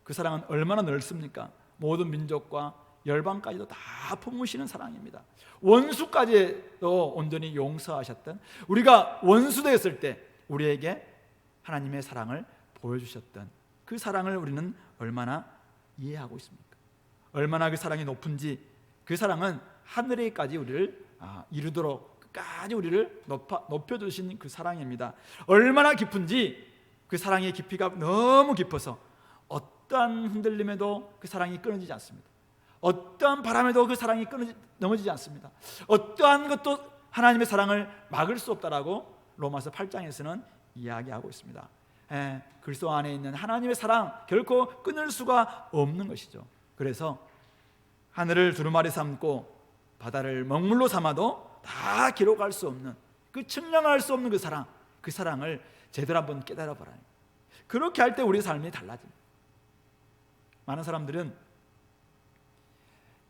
그 사랑은 얼마나 넓습니까? 모든 민족과 열방까지도 다 품으시는 사랑입니다. 원수까지도 온전히 용서하셨던, 우리가 원수되었을 때 우리에게 하나님의 사랑을 보여주셨던 그 사랑을 우리는 얼마나 이해하고 있습니까? 얼마나 그 사랑이 높은지, 그 사랑은 하늘에까지 우리를 이루도록 끝까지 우리를 높여주신 그 사랑입니다. 얼마나 깊은지, 그 사랑의 깊이가 너무 깊어서 어떠한 흔들림에도 그 사랑이 끊어지지 않습니다. 어떠한 바람에도 그 사랑이 넘어지지 않습니다. 어떠한 것도 하나님의 사랑을 막을 수 없다라고 로마서 8장에서는 이야기하고 있습니다. 그리스도 안에 있는 하나님의 사랑 결코 끊을 수가 없는 것이죠. 그래서 하늘을 두루마리 삼고 바다를 먹물로 삼아도 다 기록할 수 없는, 그 측량할 수 없는 그 사랑을 제대로 한번 깨달아 보라니. 그렇게 할 때 우리의 삶이 달라집니다. 많은 사람들은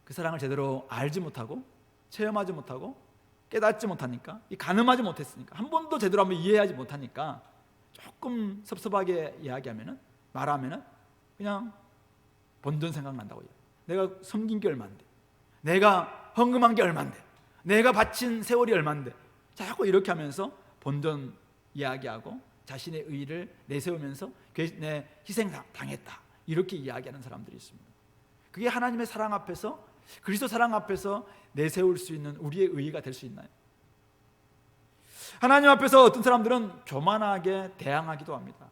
그 사랑을 제대로 알지 못하고 체험하지 못하고 깨닫지 못하니까, 가늠하지 못했으니까, 한 번도 제대로 한번 이해하지 못하니까 조금 섭섭하게 말하면은 그냥 본전 생각난다고요. 내가 섬긴 게 얼만데, 내가 헌금한 게 얼만데, 내가 바친 세월이 얼만데, 자꾸 이렇게 하면서 본전 이야기하고 자신의 의의를 내세우면서 내 희생 당했다 이렇게 이야기하는 사람들이 있습니다. 그게 하나님의 사랑 앞에서, 그리스도 사랑 앞에서 내세울 수 있는 우리의 의의가 될 수 있나요? 하나님 앞에서 어떤 사람들은 교만하게 대항하기도 합니다.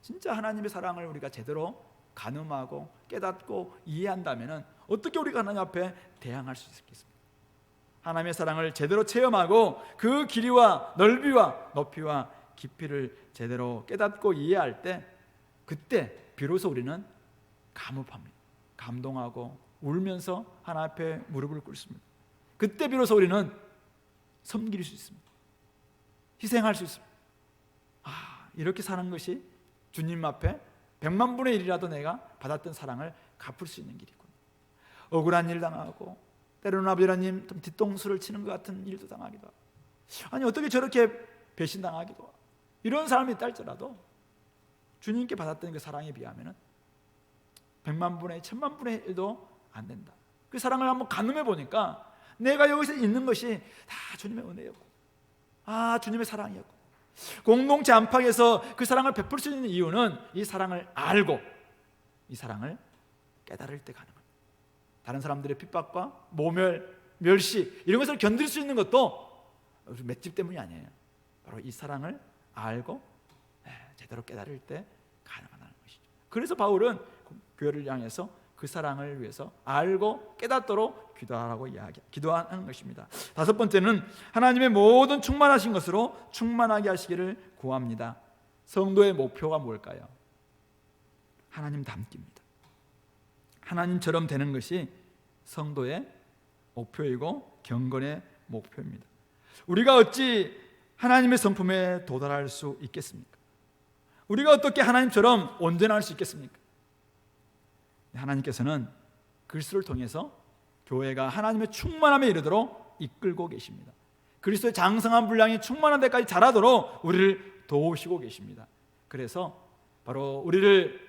진짜 하나님의 사랑을 우리가 제대로 가늠하고 깨닫고 이해한다면 어떻게 우리가 하나님 앞에 대항할 수 있겠습니까? 하나님의 사랑을 제대로 체험하고 그 길이와 넓이와 높이와 깊이를 제대로 깨닫고 이해할 때, 그때 비로소 우리는 감업합니다. 감동하고 울면서 하나님 앞에 무릎을 꿇습니다. 그때 비로소 우리는 섬길 수 있습니다. 희생할 수 있습니다. 이렇게 사는 것이 주님 앞에 100만 분의 1이라도 내가 받았던 사랑을 갚을 수 있는 길이구나. 억울한 일 당하고 때로는 아버지 하나님 뒤통수를 치는 것 같은 일도 당하기도 하고, 아니 어떻게 저렇게 배신당하기도 하고, 이런 사람이 있다 할지라도 주님께 받았던 그 사랑에 비하면 100만 분의 1000만 분의 1도 안 된다. 그 사랑을 한번 가늠해 보니까 내가 여기서 있는 것이 다 주님의 은혜였고, 주님의 사랑이었고, 공동체 안팎에서 그 사랑을 베풀 수 있는 이유는 이 사랑을 알고 이 사랑을 깨달을 때 가능합니다. 다른 사람들의 핍박과 모멸, 멸시 이런 것을 견딜 수 있는 것도 맷집 때문이 아니에요. 바로 이 사랑을 알고 제대로 깨달을 때 가능하다는 것이죠. 그래서 바울은 교회를 향해서 그 사랑을 위해서 알고 깨닫도록 기도하는 것입니다. 다섯 번째는 하나님의 모든 충만하신 것으로 충만하게 하시기를 구합니다. 성도의 목표가 뭘까요? 하나님 닮기입니다. 하나님처럼 되는 것이 성도의 목표이고 경건의 목표입니다. 우리가 어찌 하나님의 성품에 도달할 수 있겠습니까? 우리가 어떻게 하나님처럼 온전할 수 있겠습니까? 하나님께서는 그리스도를 통해서 교회가 하나님의 충만함에 이르도록 이끌고 계십니다. 그리스도의 장성한 분량이 충만한 데까지 자라도록 우리를 도우시고 계십니다. 그래서 바로 우리를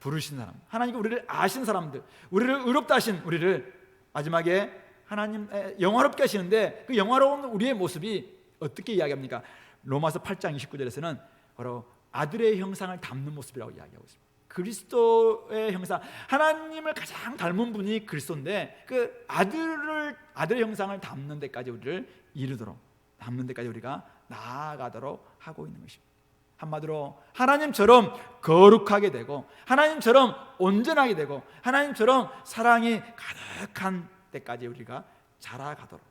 부르신 사람, 하나님께 우리를 아신 사람들, 우리를 의롭다 하신 우리를 마지막에 하나님 영화롭게 하시는데, 그 영화로운 우리의 모습이 어떻게 이야기합니까? 로마서 8장 29절에서는 바로 아들의 형상을 담는 모습이라고 이야기하고 있습니다. 그리스도의 형상, 하나님을 가장 닮은 분이 그리스도인데, 그 아들의 형상을 담는 데까지 우리를 이르도록, 담는 데까지 우리가 나아가도록 하고 있는 것입니다. 한마디로 하나님처럼 거룩하게 되고, 하나님처럼 온전하게 되고, 하나님처럼 사랑이 가득한 때까지 우리가 자라가도록,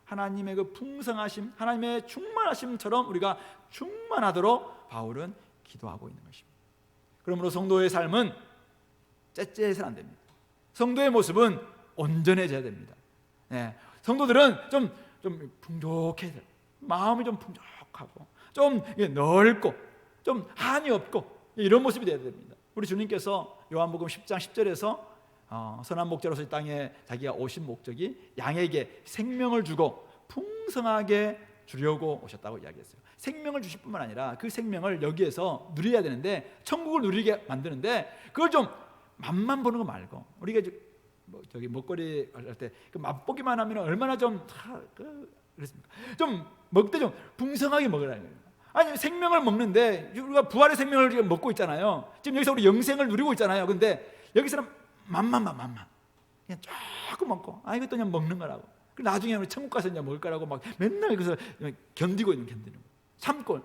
하나님의 그 풍성하심, 하나님의 충만하심처럼 우리가 충만하도록 바울은 기도하고 있는 것입니다. 그러므로 성도의 삶은 째째해서는 안 됩니다. 성도의 모습은 온전해져야 됩니다. 성도들은 좀 풍족해야 돼요. 마음이 좀 풍족하고 좀 넓고 좀 한이 없고 이런 모습이 되어야 됩니다. 우리 주님께서 요한복음 10장 10절에서 선한 목자로서 이 땅에 자기가 오신 목적이 양에게 생명을 주고 풍성하게 주려고 오셨다고 이야기했어요. 생명을 주실 뿐만 아니라 그 생명을 여기에서 누려야 되는데, 천국을 누리게 만드는데, 그걸 좀 맛만 보는 거 말고, 우리가 저기 먹거리 할 때 그 맛보기만 하면 얼마나 좀 그렇습니까? 좀 먹되 좀 풍성하게 먹으라는 거예요. 아니 생명을 먹는데 우리가 부활의 생명을 지금 먹고 있잖아요. 지금 여기서 우리 영생을 누리고 있잖아요. 근데 여기서는 맛만 그냥 조금 먹고, 이것도 그냥 먹는 거라고. 나중에 우리 천국 가서 이제 먹을 거라고 막 맨날 그래서 견디는 거, 참고.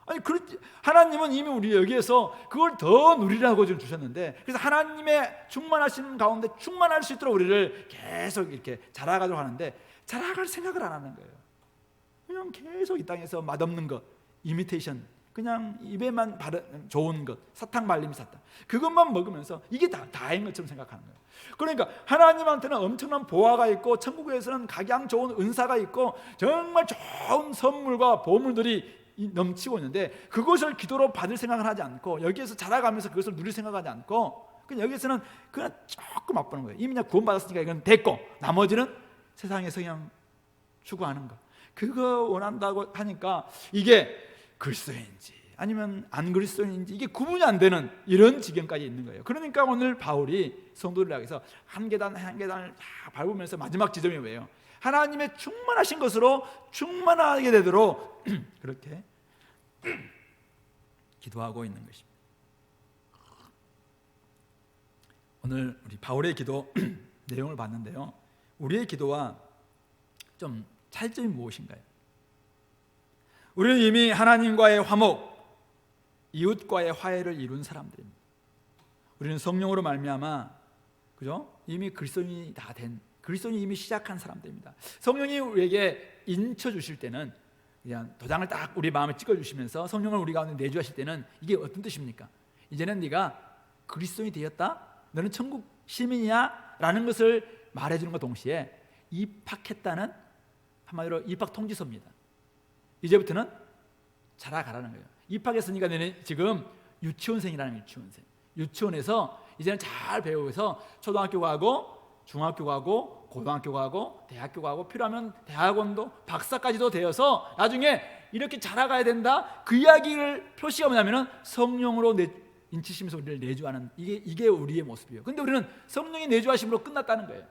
아니 그렇지, 하나님은 이미 우리 여기에서 그걸 더 누리라고 좀 주셨는데, 그래서 하나님의 충만하신 가운데 충만할 수 있도록 우리를 계속 이렇게 자라가도록 하는데, 자라갈 생각을 안 하는 거예요. 그냥 계속 이 땅에서 맛없는 것, 이미테이션, 그냥 입에만 바른 좋은 것, 사탕 말림 사탕, 그것만 먹으면서 이게 다인 것처럼 생각하는 거예요. 그러니까 하나님한테는 엄청난 보화가 있고, 천국에서는 가장 좋은 은사가 있고, 정말 좋은 선물과 보물들이 넘치고 있는데, 그것을 기도로 받을 생각을 하지 않고, 여기에서 자라가면서 그것을 누릴 생각하지 않고, 그냥 여기에서는 그냥 조금 맛보는 거예요. 이미 그냥 구원받았으니까 이건 됐고, 나머지는 세상에서 그냥 추구하는 거, 그거 원한다고 하니까 이게 그리스도인지 아니면 안 그리스도인지 이게 구분이 안 되는 이런 지경까지 있는 거예요. 그러니까 오늘 바울이 성도를 향해서 한 계단 한 계단을 다 밟으면서 마지막 지점이 뭐예요? 하나님의 충만하신 것으로 충만하게 되도록 그렇게 기도하고 있는 것입니다. 오늘 우리 바울의 기도 내용을 봤는데요, 우리의 기도와 좀 차이점이 무엇인가요? 우리는 이미 하나님과의 화목, 이웃과의 화해를 이룬 사람들입니다. 우리는 성령으로 말미암아, 그죠? 이미 그리스도인이 다 된 그리스도인이 이미 시작한 사람들입니다. 성령이 우리에게 인쳐 주실 때는 그냥 도장을 딱 우리 마음에 찍어 주시면서 성령을 우리 가운데 내주하실 때는 이게 어떤 뜻입니까? 이제는 네가 그리스도인이 되었다, 너는 천국 시민이야 라는 것을 말해주는 것 동시에 입학했다는, 한마디로 입학 통지서입니다. 이제부터는 자라가라는 거예요. 입학했으니까 너는 지금 유치원생이라는 거예요. 유치원에서 이제는 잘 배우면서 초등학교 가고 중학교 가고 고등학교 가고 대학교 가고 필요하면 대학원도 박사까지도 되어서 나중에 이렇게 자라가야 된다. 그 이야기를 표시가 뭐냐면은 성령으로 인치시면서 우리를 내주하는, 이게 우리의 모습이에요. 근데 우리는 성령이 내주하심으로 끝났다는 거예요.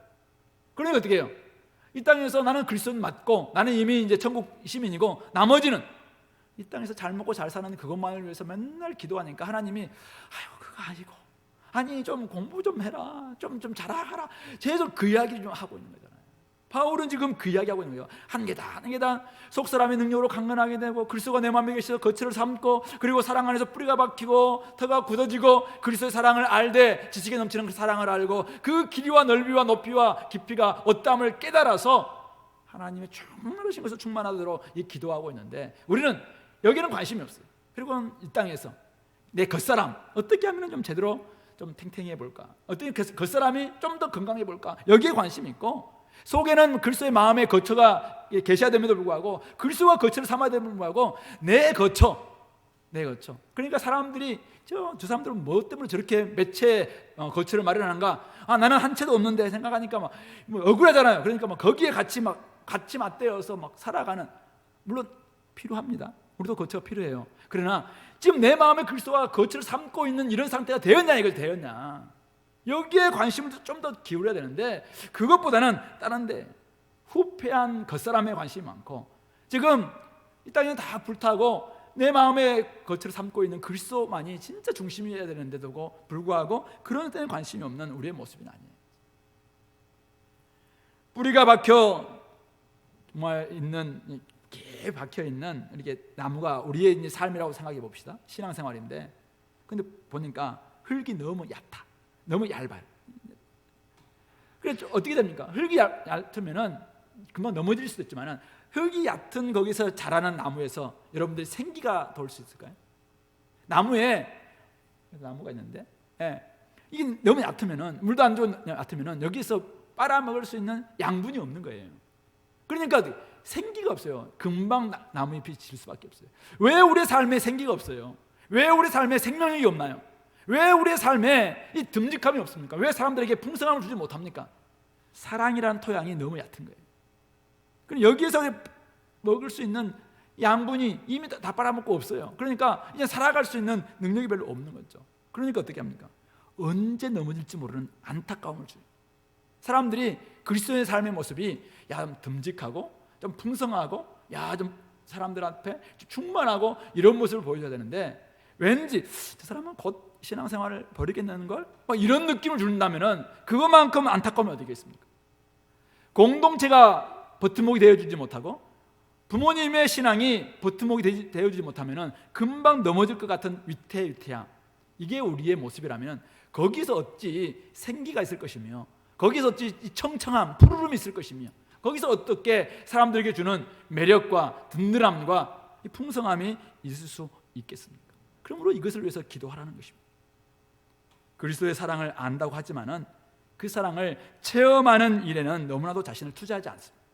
그러니까 어떻게 해요? 이 땅에서 나는 그리스도인 맞고 나는 이미 이제 천국 시민이고 나머지는 이 땅에서 잘 먹고 잘 사는 그것만을 위해서 맨날 기도하니까 하나님이 아유 그거 아니고, 아니 좀 공부 좀 해라, 좀 자라가라, 계속 그 이야기를 좀 하고 있는 거잖아요. 바울은 지금 그 이야기하고 있는 거예요. 한 계단 속사람의 능력으로 강건하게 되고 그리스도가 내 마음에 계셔서 거처를 삼고, 그리고 사랑 안에서 뿌리가 박히고 터가 굳어지고 그리스도의 사랑을 알되 지식에 넘치는 그 사랑을 알고 그 길이와 넓이와 높이와 깊이가 어떠함을 깨달아서 하나님의 충만하신 것을 충만하도록 이 기도하고 있는데, 우리는 여기는 관심이 없어요. 그리고 이 땅에서 내 겉사람 어떻게 하면 좀 제대로 좀 탱탱해 볼까, 어떻게 겉사람이 좀 더 건강해 볼까, 여기에 관심이 있고, 속에는 그리스도의 마음의 거처가 계셔야 됨에도 불구하고 그리스도가 거처를 삼아야 됨에도 불구하고 내 거처. 그러니까 사람들이 저 사람들은 뭐 때문에 저렇게 몇 채 거처를 마련하는가? 아 나는 한 채도 없는데 생각하니까 막 억울하잖아요. 그러니까 막 거기에 같이 맞대어서 막 살아가는, 물론 필요합니다. 우리도 거처가 필요해요. 그러나 지금 내 마음에 그리스도가 거처를 삼고 있는 이런 상태가 되었냐, 이걸 되었냐, 여기에 관심을 좀 더 기울여야 되는데 그것보다는 다른 데 후패한 겉사람에 관심이 많고, 지금 이 땅에는 다 불타고 내 마음에 거처를 삼고 있는 그리스도만이 진짜 중심이어야 되는데도 불구하고 그런 데는 관심이 없는 우리의 모습이 아니에요. 뿌리가 박혀 정말 있는, 깊게 박혀 있는 이렇게 나무가 우리의 삶이라고 생각해 봅시다. 신앙생활인데, 근데 보니까 흙이 너무 얕아, 너무 얇아요. 그래서 어떻게 됩니까? 흙이 얕으면은 금방 넘어질 수도 있지만은, 흙이 얕은 거기서 자라는 나무에서 여러분들이 생기가 돌 수 있을까요? 나무에 나무가 있는데, 이게 너무 얕으면은, 물도 안 좋은 얕으면은 여기서 빨아먹을 수 있는 양분이 없는 거예요. 그러니까 생기가 없어요. 금방 나무잎이 질 수밖에 없어요. 왜 우리의 삶에 생기가 없어요? 왜 우리 삶에 생명력이 없나요? 왜 우리의 삶에 이 듬직함이 없습니까? 왜 사람들에게 풍성함을 주지 못합니까? 사랑이라는 토양이 너무 얕은 거예요. 그럼 여기에서 먹을 수 있는 양분이 이미 다 빨아먹고 없어요. 그러니까 이제 살아갈 수 있는 능력이 별로 없는 거죠. 그러니까 어떻게 합니까? 언제 넘어질지 모르는 안타까움을 줘요. 사람들이 그리스도의 삶의 모습이 좀 듬직하고 좀 풍성하고 좀 사람들 앞에 충만하고 이런 모습을 보여줘야 되는데, 왠지 저 사람은 곧 신앙생활을 버리겠다는 걸 이런 느낌을 준다면은 그것만큼 안타까움이 어디 있습니까? 공동체가 버팀목이 되어주지 못하고 부모님의 신앙이 버팀목이 되어주지 못하면은 금방 넘어질 것 같은 위태위태함, 이게 우리의 모습이라면 거기서 어찌 생기가 있을 것이며, 거기서 어찌 청청함, 푸르름이 있을 것이며, 거기서 어떻게 사람들에게 주는 매력과 든든함과 이 풍성함이 있을 수 있겠습니까? 그러므로 이것을 위해서 기도하라는 것입니다. 그리스도의 사랑을 안다고 하지만은 그 사랑을 체험하는 일에는 너무나도 자신을 투자하지 않습니다.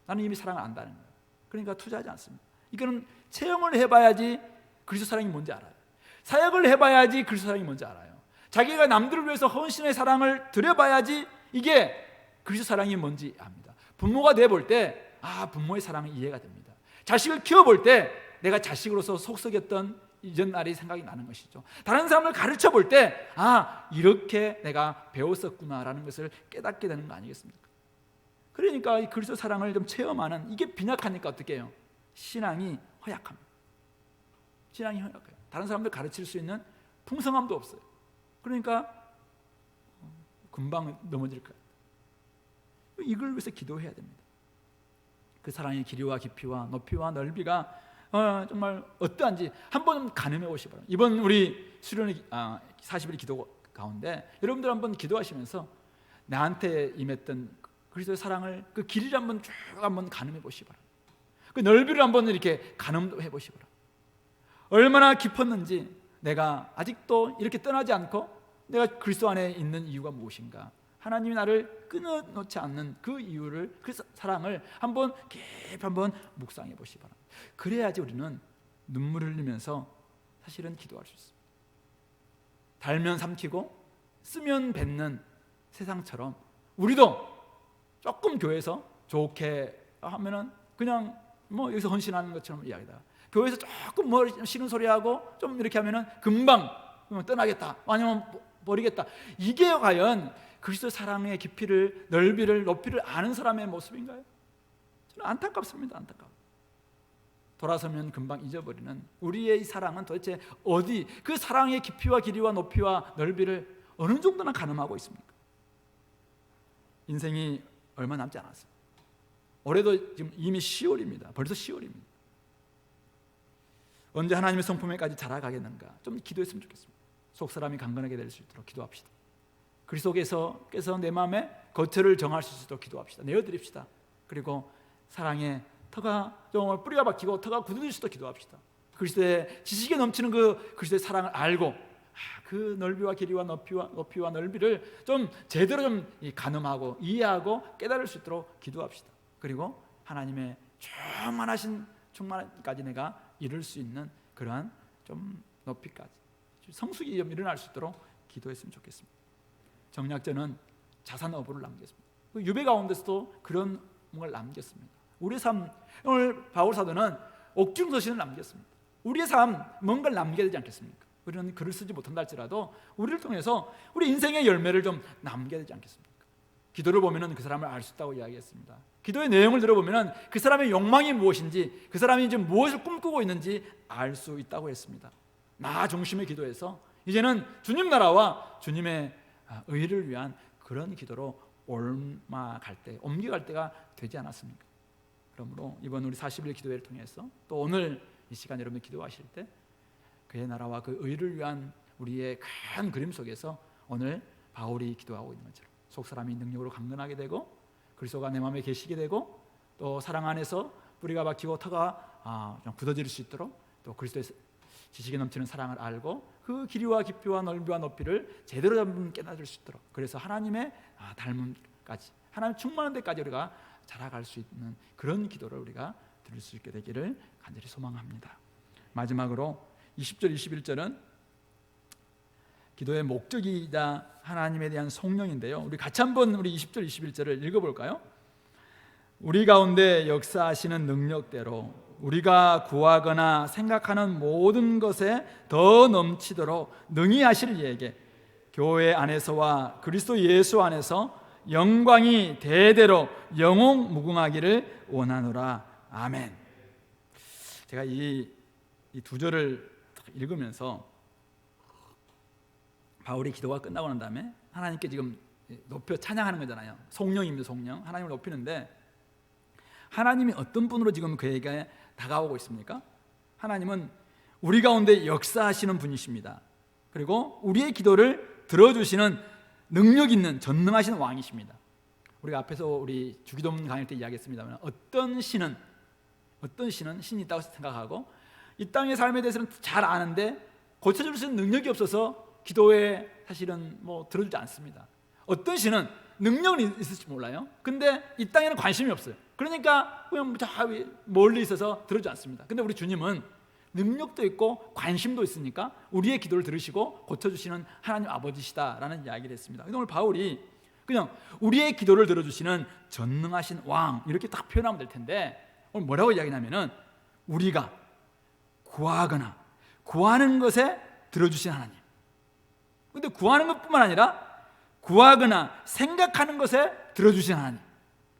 나는 이미 사랑을 안다는 거예요. 그러니까 투자하지 않습니다. 이거는 체험을 해봐야지 그리스도 사랑이 뭔지 알아요. 사역을 해봐야지 그리스도 사랑이 뭔지 알아요. 자기가 남들을 위해서 헌신의 사랑을 드려봐야지 이게 그리스도 사랑이 뭔지 압니다. 부모가 돼볼 때 부모의 사랑이 이해가 됩니다. 자식을 키워볼 때 내가 자식으로서 속썩였던 이전 날이 생각이 나는 것이죠. 다른 사람을 가르쳐 볼 때 이렇게 내가 배웠었구나라는 것을 깨닫게 되는 거 아니겠습니까? 그러니까 이 그리스도 사랑을 좀 체험하는, 이게 빈약하니까 어떻게 해요? 신앙이 허약합니다. 신앙이 허약해요. 다른 사람들 가르칠 수 있는 풍성함도 없어요. 그러니까 금방 넘어질 거예요. 이걸 위해서 기도해야 됩니다. 그 사랑의 길이와 깊이와 높이와 넓이가 정말 어떠한지 한번 가늠해 보시기 바랍니다. 이번 우리 수련회 40일 기도 가운데 여러분들 한번 기도하시면서 나한테 임했던 그리스도의 사랑을 그 길이를 한번 쭉 한번 가늠해 보시기 바랍니다. 그 넓이를 한번 이렇게 가늠해 보시기 바랍니다. 얼마나 깊었는지, 내가 아직도 이렇게 떠나지 않고 내가 그리스도 안에 있는 이유가 무엇인가, 하나님이 나를 끊어놓지 않는 그 이유를, 그 사랑을 한번 깊이 한번 묵상해 보시기 바랍니다. 그래야지 우리는 눈물을 흘리면서 사실은 기도할 수 있습니다. 달면 삼키고 쓰면 뱉는 세상처럼 우리도 조금 교회에서 좋게 하면은 그냥 뭐 여기서 헌신하는 것처럼 이야기다. 교회에서 조금 뭐 싫은 소리하고 좀 이렇게 하면은 금방 떠나겠다, 아니면 버리겠다. 이게 과연 그리스도 사랑의 깊이를, 넓이를, 높이를 아는 사람의 모습인가요? 저는 안타깝습니다. 안타까워. 돌아서면 금방 잊어버리는 우리의 사랑은 도대체 어디, 그 사랑의 깊이와 길이와 높이와 넓이를 어느 정도나 가늠하고 있습니까? 인생이 얼마 남지 않았습니다. 올해도 지금 이미 10월입니다. 벌써 10월입니다. 언제 하나님의 성품에까지 자라가겠는가? 좀 기도했으면 좋겠습니다. 속사람이 강건하게 될 수 있도록 기도합시다. 그리스도께서 내 마음에 거처를 정할 수 있도록 기도합시다. 내어드립시다. 그리고 사랑의 터가 좀 뿌리가 박히고 터가 굳어질 수도 기도합시다. 그리스도의 지식에 넘치는 그 그리스도의 사랑을 알고 그 넓이와 길이와 높이와 넓이를 좀 제대로 좀 가늠하고 이해하고 깨달을 수 있도록 기도합시다. 그리고 하나님의 충만하신 충만까지 내가 이룰 수 있는 그러한 좀 높이까지 성숙이 좀 일어날 수 있도록 기도했으면 좋겠습니다. 정약전은 자산 어부를 남겼습니다. 유배 가운데서도 그런 뭔가를 남겼습니다. 우리의 삶, 오늘 바울 사도는 옥중서신을 남겼습니다. 우리의 삶 뭔가를 남겨야 되지 않겠습니까? 우리는 글을 쓰지 못한다 할지라도 우리를 통해서 우리 인생의 열매를 좀 남겨야 되지 않겠습니까? 기도를 보면 그 사람을 알 수 있다고 이야기했습니다. 기도의 내용을 들어보면 그 사람의 욕망이 무엇인지, 그 사람이 지금 무엇을 꿈꾸고 있는지 알 수 있다고 했습니다. 나 중심의 기도에서 이제는 주님 나라와 주님의 의를 위한 그런 기도로 옮겨갈 때가 되지 않았습니까? 그러므로 이번 우리 40일 기도회를 통해서 또 오늘 이 시간 여러분이 기도하실 때 그의 나라와 그 의를 위한 우리의 큰 그림 속에서 오늘 바울이 기도하고 있는 것처럼 속사람이 능력으로 강건하게 되고 그리스도가 내 마음에 계시게 되고 또 사랑 안에서 뿌리가 박히고 터가 좀 굳어질 수 있도록 또 그리스도의 지식에 넘치는 사랑을 알고 그 길이와 깊이와 넓이와 높이를 제대로 깨달을 수 있도록, 그래서 하나님의 닮음까지, 하나님 충만한 데까지 우리가 자라갈 수 있는 그런 기도를 우리가 드릴 수 있게 되기를 간절히 소망합니다. 마지막으로 20절 21절은 기도의 목적이자 하나님에 대한 성령인데요, 우리 같이 한번 우리 20절 21절을 읽어볼까요? 우리 가운데 역사하시는 능력대로 우리가 구하거나 생각하는 모든 것에 더 넘치도록 능히 하실 이에게 교회 안에서와 그리스도 예수 안에서 영광이 대대로 영원 무궁하기를 원하노라. 아멘. 제가 이 두 절을 읽으면서 바울이 기도가 끝나고 난 다음에 하나님께 지금 높여 찬양하는 거잖아요. 성령입니다. 성령. 하나님을 높이는데 하나님이 어떤 분으로 지금 그에게 다가오고 있습니까? 하나님은 우리 가운데 역사하시는 분이십니다. 그리고 우리의 기도를 들어주시는 능력 있는 전능하신 왕이십니다. 우리가 앞에서 우리 주기도문 강의 때 이야기했습니다만 어떤 신은 신이 있다고 생각하고 이 땅의 삶에 대해서는 잘 아는데 고쳐줄 수 있는 능력이 없어서 기도에 사실은 들어주지 않습니다. 어떤 신은 능력은 있을지 몰라요. 근데 이 땅에는 관심이 없어요. 그러니까 그냥 멀리 있어서 들어주지 않습니다. 근데 우리 주님은 능력도 있고 관심도 있으니까 우리의 기도를 들으시고 고쳐주시는 하나님 아버지시다라는 이야기를 했습니다. 오늘 바울이 그냥 우리의 기도를 들어주시는 전능하신 왕 이렇게 딱 표현하면 될 텐데 오늘 뭐라고 이야기하냐면은 우리가 구하거나 구하는 것에 들어주신 하나님. 근데 구하는 것뿐만 아니라 구하거나 생각하는 것에 들어주신 하나님.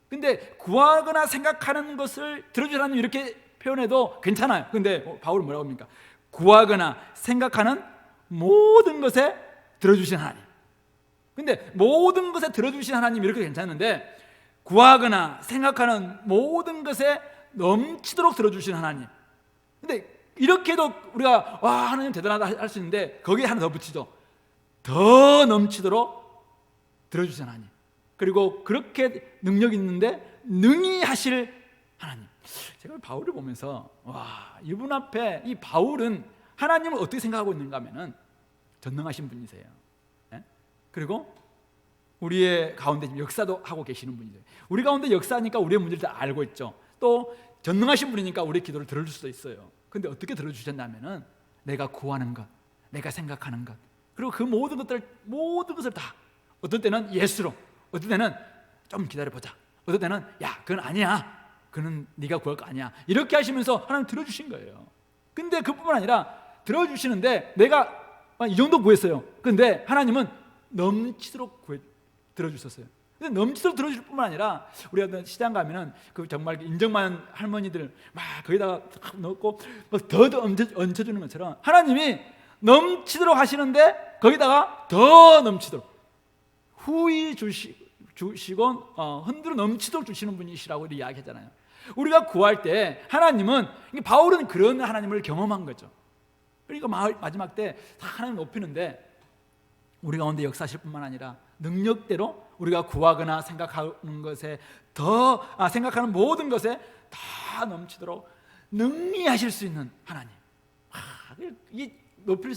근데 구하거나 생각하는 것을 들어주신 하나님 이렇게 표현해도 괜찮아요. 근데 바울은 뭐라고 합니까? 구하거나 생각하는 모든 것에 들어주신 하나님. 근데 모든 것에 들어주신 하나님 이렇게 괜찮은데 구하거나 생각하는 모든 것에 넘치도록 들어주신 하나님. 근데 이렇게도 우리가 와 하나님 대단하다 할 수 있는데 거기에 하나 더 붙이죠. 더 넘치도록 들어주신 하나님. 그리고 그렇게 능력 있는데 능히 하실 하나님. 제가 바울을 보면서 와, 이분 앞에 이 바울은 하나님을 어떻게 생각하고 있는가 하면은 전능하신 분이세요. 예? 그리고 우리의 가운데 지금 역사도 하고 계시는 분이세요. 우리 가운데 역사하니까 우리의 문제를 다 알고 있죠. 또 전능하신 분이니까 우리의 기도를 들어줄 수도 있어요. 근데 어떻게 들어주셨냐면은 내가 구하는 것, 내가 생각하는 것, 그리고 그 모든 것을 다 어떤 때는 예수로, 어떤 때는 좀 기다려보자, 어떤 때는 야 그건 아니야, 그는 네가 구할 거 아니야, 이렇게 하시면서 하나님 들어주신 거예요. 근데 그뿐만 아니라 들어주시는데 내가 이 정도 구했어요. 근데 하나님은 넘치도록 들어주셨어요. 근데 넘치도록 들어줄 뿐만 아니라 우리가 시장 가면은 그 정말 인정 많은 할머니들 막 거기다가 넣고 더 얹혀주는 것처럼 하나님이 넘치도록 하시는데 거기다가 더 넘치도록 후히 주시고 흔들어 넘치도록 주시는 분이시라고 이야기하잖아요. 우리가 구할 때 하나님은, 바울은 그런 하나님을 경험한 거죠. 그러니까 마지막 때 하나님 높이는데 우리 가운데 역사하실 뿐만 아니라 능력대로 우리가 구하거나 생각하는 것에 생각하는 모든 것에 다 넘치도록 능히 하실 수 있는 하나님. 이 높일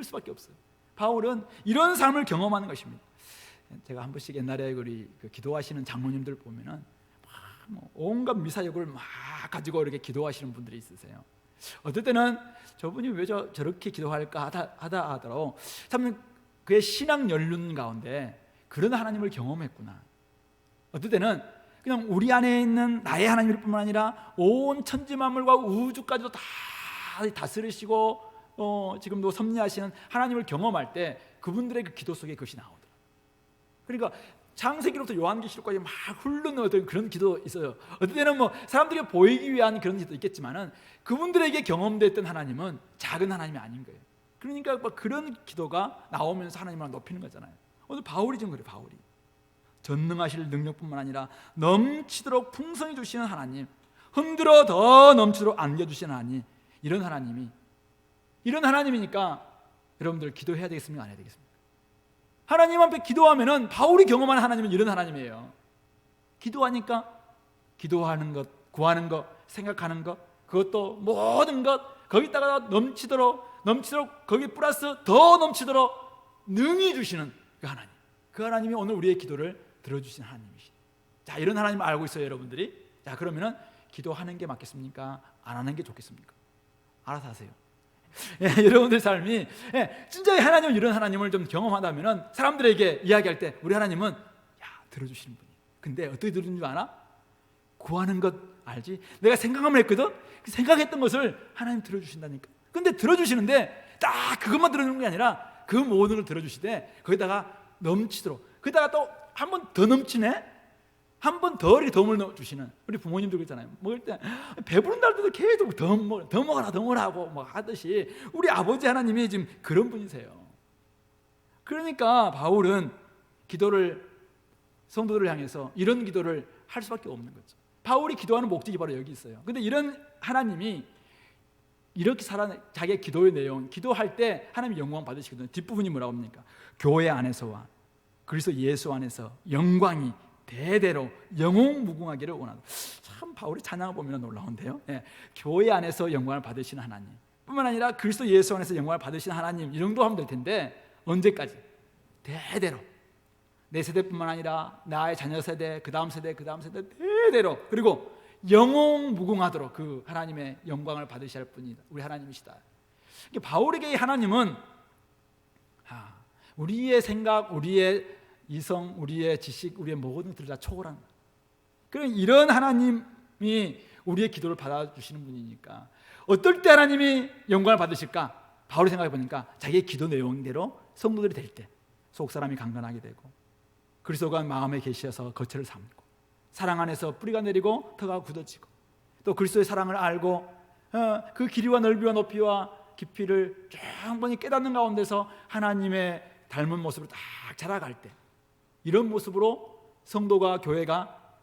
수밖에 없어요. 바울은 이런 삶을 경험하는 것입니다. 제가 한 번씩 옛날에 우리 기도하시는 장로님들 보면은 온갖 미사역을 막 가지고 이렇게 기도하시는 분들이 있으세요. 어떨 때는 저분이 왜 저렇게 기도할까 하다 하더라도 참 그의 신앙 연륜 가운데 그런 하나님을 경험했구나. 어떨 때는 그냥 우리 안에 있는 나의 하나님일 뿐만 아니라 온 천지 만물과 우주까지도 다 다스리시고 지금도 섭리하시는 하나님을 경험할 때 그분들의 그 기도 속에 그것이 나오더라고요. 그러니까 창세기로부터 요한계시록까지 막 흐르는 어떤 그런 기도 있어요. 어떨 때는 사람들에게 보이기 위한 그런 기도 있겠지만은 그분들에게 경험됐던 하나님은 작은 하나님이 아닌 거예요. 그러니까 그런 기도가 나오면서 하나님을 높이는 거잖아요. 오늘 바울이 지금 그래요. 바울이 전능하실 능력뿐만 아니라 넘치도록 풍성히 주시는 하나님, 흔들어 더 넘치도록 안겨주시는 하나님, 이런 하나님이니까 여러분들 기도해야 되겠습니까? 안 해야 되겠습니까? 하나님 앞에 기도하면은 바울이 경험하는 하나님은 이런 하나님이에요. 기도하니까 기도하는 것, 구하는 것, 생각하는 것, 그것도 모든 것 거기다가 넘치도록 거기 플러스 더 넘치도록 능히 주시는 그 하나님. 그 하나님이 오늘 우리의 기도를 들어주시는 하나님이시죠. 자, 이런 하나님을 알고 있어요, 여러분들이. 자, 그러면은 기도하는 게 맞겠습니까? 안 하는 게 좋겠습니까? 알아서 하세요. 여러분들 삶이 진짜 하나님은 이런 하나님을 좀 경험하다면은 사람들에게 이야기할 때 우리 하나님은 들어주시는 분이에요. 근데 어떻게 들어주는 줄 아나? 구하는 것 알지? 내가 생각하면 했거든? 생각했던 것을 하나님 들어주신다니까. 근데 들어주시는데 딱 그것만 들어주는 게 아니라 그 모든 걸 들어주시되 거기다가 넘치도록, 거기다가 또 한 번 더 넘치네? 한 번 더 이렇게 덤을 넣어주시는 우리 부모님들 그러잖아요. 먹을 때 배부른 날도 계속 더 먹어라 하고 하듯이 우리 아버지 하나님이 지금 그런 분이세요. 그러니까 바울은 기도를, 성도들을 향해서 이런 기도를 할 수밖에 없는 거죠. 바울이 기도하는 목적이 바로 여기 있어요. 근데 이런 하나님이 이렇게 자기의 기도의 내용, 기도할 때 하나님이 영광 받으시거든요. 뒷부분이 뭐라고 합니까? 교회 안에서와 그리스도 예수 안에서 영광이 대대로 영웅무궁하기를 원한다. 참 바울이 찬양을 보면 놀라운데요. 교회 안에서 영광을 받으시는 하나님 뿐만 아니라 그리스도 예수 안에서 영광을 받으시는 하나님, 이 정도 하면 될 텐데 언제까지? 대대로. 내 세대뿐만 아니라 나의 자녀 세대, 그 다음 세대 대대로, 그리고 영웅무궁하도록 그 하나님의 영광을 받으셔야 할 분이 우리 하나님이시다. 바울에게 하나님은 우리의 생각, 우리의 이성, 우리의 지식, 우리의 모든 것들을 다 초월한, 그럼 이런 하나님이 우리의 기도를 받아주시는 분이니까 어떨 때 하나님이 영광을 받으실까? 바울이 생각해 보니까 자기의 기도 내용대로 성도들이 될 때 속사람이 강건하게 되고 그리스도가 마음에 계셔서 거처를 삼고 사랑 안에서 뿌리가 내리고 터가 굳어지고 또 그리스도의 사랑을 알고 그 길이와 넓이와 높이와 깊이를 충분히 깨닫는 가운데서 하나님의 닮은 모습으로 딱 자라갈 때, 이런 모습으로 성도가, 교회가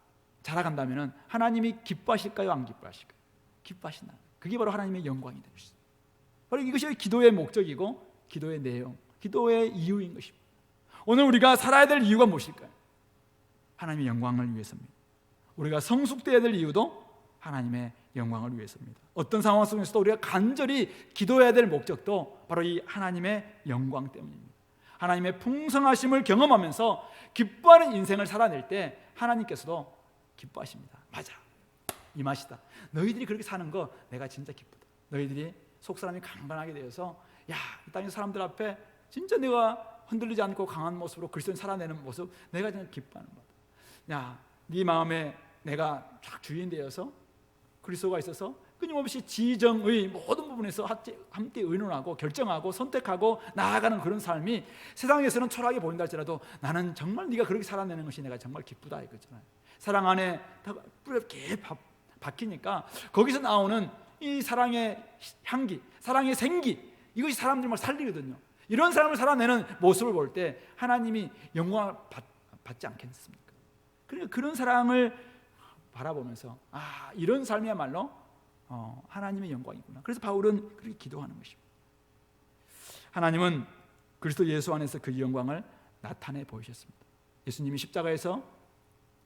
자라간다면 하나님이 기뻐하실까요? 안 기뻐하실까요? 기뻐하신다. 그게 바로 하나님의 영광이 되는 것입니다. 바로 이것이 기도의 목적이고 기도의 내용, 기도의 이유인 것입니다. 오늘 우리가 살아야 될 이유가 무엇일까요? 하나님의 영광을 위해서입니다. 우리가 성숙되어야 될 이유도 하나님의 영광을 위해서입니다. 어떤 상황 속에서도 우리가 간절히 기도해야 될 목적도 바로 이 하나님의 영광 때문입니다. 하나님의 풍성하심을 경험하면서 기뻐하는 인생을 살아낼 때 하나님께서도 기뻐하십니다. 맞아, 이 맛이다. 너희들이 그렇게 사는 거 내가 진짜 기쁘다. 너희들이 속사람이 강건하게 되어서 야, 이 땅의 사람들 앞에 진짜 내가 흔들리지 않고 강한 모습으로 그리스도인 살아내는 모습 내가 진짜 기뻐하는 거다. 야, 네 마음에 내가 쫙 주인 되어서 그리스도가 있어서 끊임없이 지정의 모든 부분에서 함께 의논하고 결정하고 선택하고 나아가는 그런 삶이 세상에서는 초라하게 보인다 할지라도 나는 정말 네가 그렇게 살아내는 것이 내가 정말 기쁘다 이거잖아요. 사랑 안에 뿌리가 깊이 박히니까 거기서 나오는 이 사랑의 향기, 사랑의 생기, 이것이 사람들을 막 살리거든요. 이런 사람을 살아내는 모습을 볼 때 하나님이 영광을 받지 않겠습니까? 그러니까 그런 사랑을 바라보면서 이런 삶이야말로 하나님의 영광이구나. 그래서 바울은 그렇게 기도하는 것입니다. 하나님은 그리스도 예수 안에서 그 영광을 나타내 보이셨습니다. 예수님이 십자가에서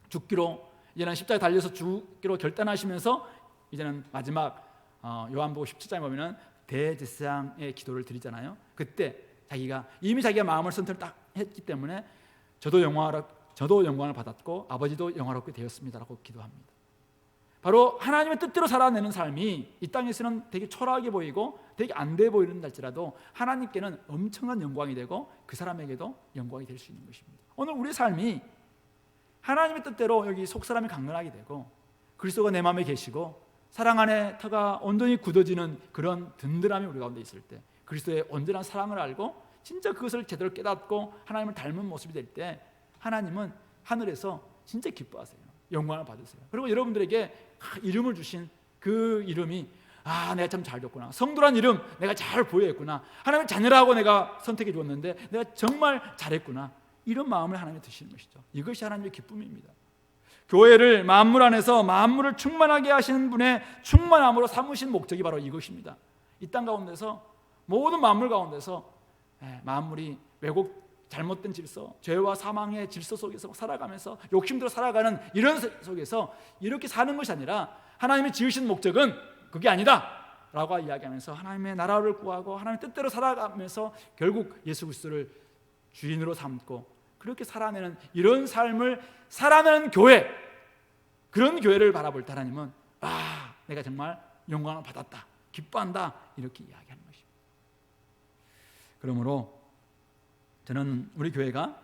죽기로, 이제는 십자가에 달려서 죽기로 결단하시면서 이제는 마지막 요한복음 17장에 보면 대제사장의 기도를 드리잖아요. 그때 이미 자기가 마음을 선택을 딱 했기 때문에 저도 영광을 받았고 아버지도 영화롭게 되었습니다라고 기도합니다. 바로 하나님의 뜻대로 살아내는 삶이 이 땅에서는 되게 초라하게 보이고 되게 안 돼 보이는 날지라도 하나님께는 엄청난 영광이 되고 그 사람에게도 영광이 될 수 있는 것입니다. 오늘 우리 삶이 하나님의 뜻대로 여기 속사람이 강건하게 되고 그리스도가 내 마음에 계시고 사랑 안에 터가 온전히 굳어지는 그런 든든함이 우리 가운데 있을 때, 그리스도의 온전한 사랑을 알고 진짜 그것을 제대로 깨닫고 하나님을 닮은 모습이 될 때 하나님은 하늘에서 진짜 기뻐하세요. 영광을 받으세요. 그리고 여러분들에게 이름을 주신 그 이름이 내가 참 잘 줬구나. 성도란 이름 내가 잘 보여했구나. 하나님의 자녀라고 내가 선택해 주었는데 내가 정말 잘했구나. 이런 마음을 하나님이 드시는 것이죠. 이것이 하나님의 기쁨입니다. 교회를 만물 안에서 만물을 충만하게 하시는 분의 충만함으로 삼으신 목적이 바로 이것입니다. 이 땅 가운데서 모든 만물 가운데서 만물이 왜곡 잘못된 질서, 죄와 사망의 질서 속에서 살아가면서 욕심대로 살아가는 이런 속에서 이렇게 사는 것이 아니라 하나님이 지으신 목적은 그게 아니다 라고 이야기하면서 하나님의 나라를 구하고 하나님의 뜻대로 살아가면서 결국 예수 그리스도를 주인으로 삼고 그렇게 살아내는 이런 삶을 살아내는 교회, 그런 교회를 바라볼 때 하나님은 내가 정말 영광을 받았다, 기뻐한다 이렇게 이야기하는 것입니다. 그러므로 저는 우리 교회가,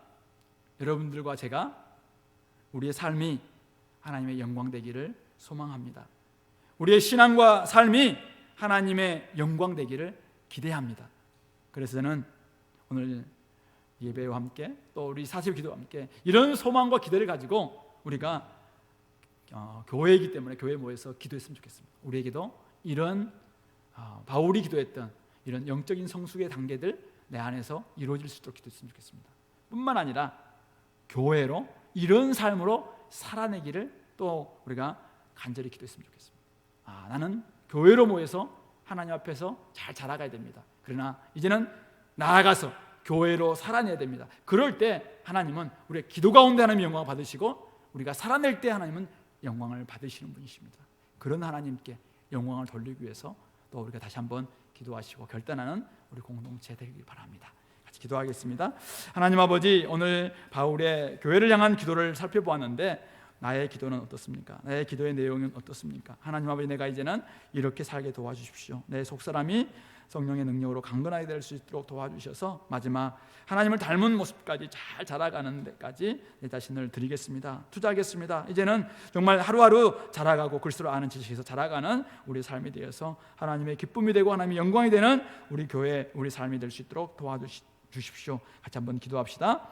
여러분들과 제가 우리의 삶이 하나님의 영광 되기를 소망합니다. 우리의 신앙과 삶이 하나님의 영광 되기를 기대합니다. 그래서 저는 오늘 예배와 함께 또 우리 사실 기도와 함께 이런 소망과 기대를 가지고 우리가 교회이기 때문에 교회에 모여서 기도했으면 좋겠습니다. 우리에게도 이런 바울이 기도했던 이런 영적인 성숙의 단계들 내 안에서 이루어질 수 있도록 기도했으면 좋겠습니다. 뿐만 아니라 교회로 이런 삶으로 살아내기를 또 우리가 간절히 기도했으면 좋겠습니다. 나는 교회로 모여서 하나님 앞에서 잘 자라가야 됩니다. 그러나 이제는 나아가서 교회로 살아내야 됩니다. 그럴 때 하나님은 우리의 기도 가운데 하나님의 영광을 받으시고 우리가 살아낼 때 하나님은 영광을 받으시는 분이십니다. 그런 하나님께 영광을 돌리기 위해서 또 우리가 다시 한번 기도하시고 결단하는 우리 공동체 되길 바랍니다. 같이 기도하겠습니다. 하나님 아버지, 오늘 바울의 교회를 향한 기도를 살펴보았는데 나의 기도는 어떻습니까? 나의 기도의 내용은 어떻습니까? 하나님 아버지, 내가 이제는 이렇게 살게 도와주십시오. 내 속사람이 성령의 능력으로 강건하게 될 수 있도록 도와주셔서 마지막 하나님을 닮은 모습까지 잘 자라가는 데까지 내 자신을 드리겠습니다. 투자하겠습니다. 이제는 정말 하루하루 자라가고 그리스도를 아는 지식에서 자라가는 우리 삶이 되어서 하나님의 기쁨이 되고 하나님의 영광이 되는 우리 교회, 우리 삶이 될 수 있도록 도와주십시오. 같이 한번 기도합시다.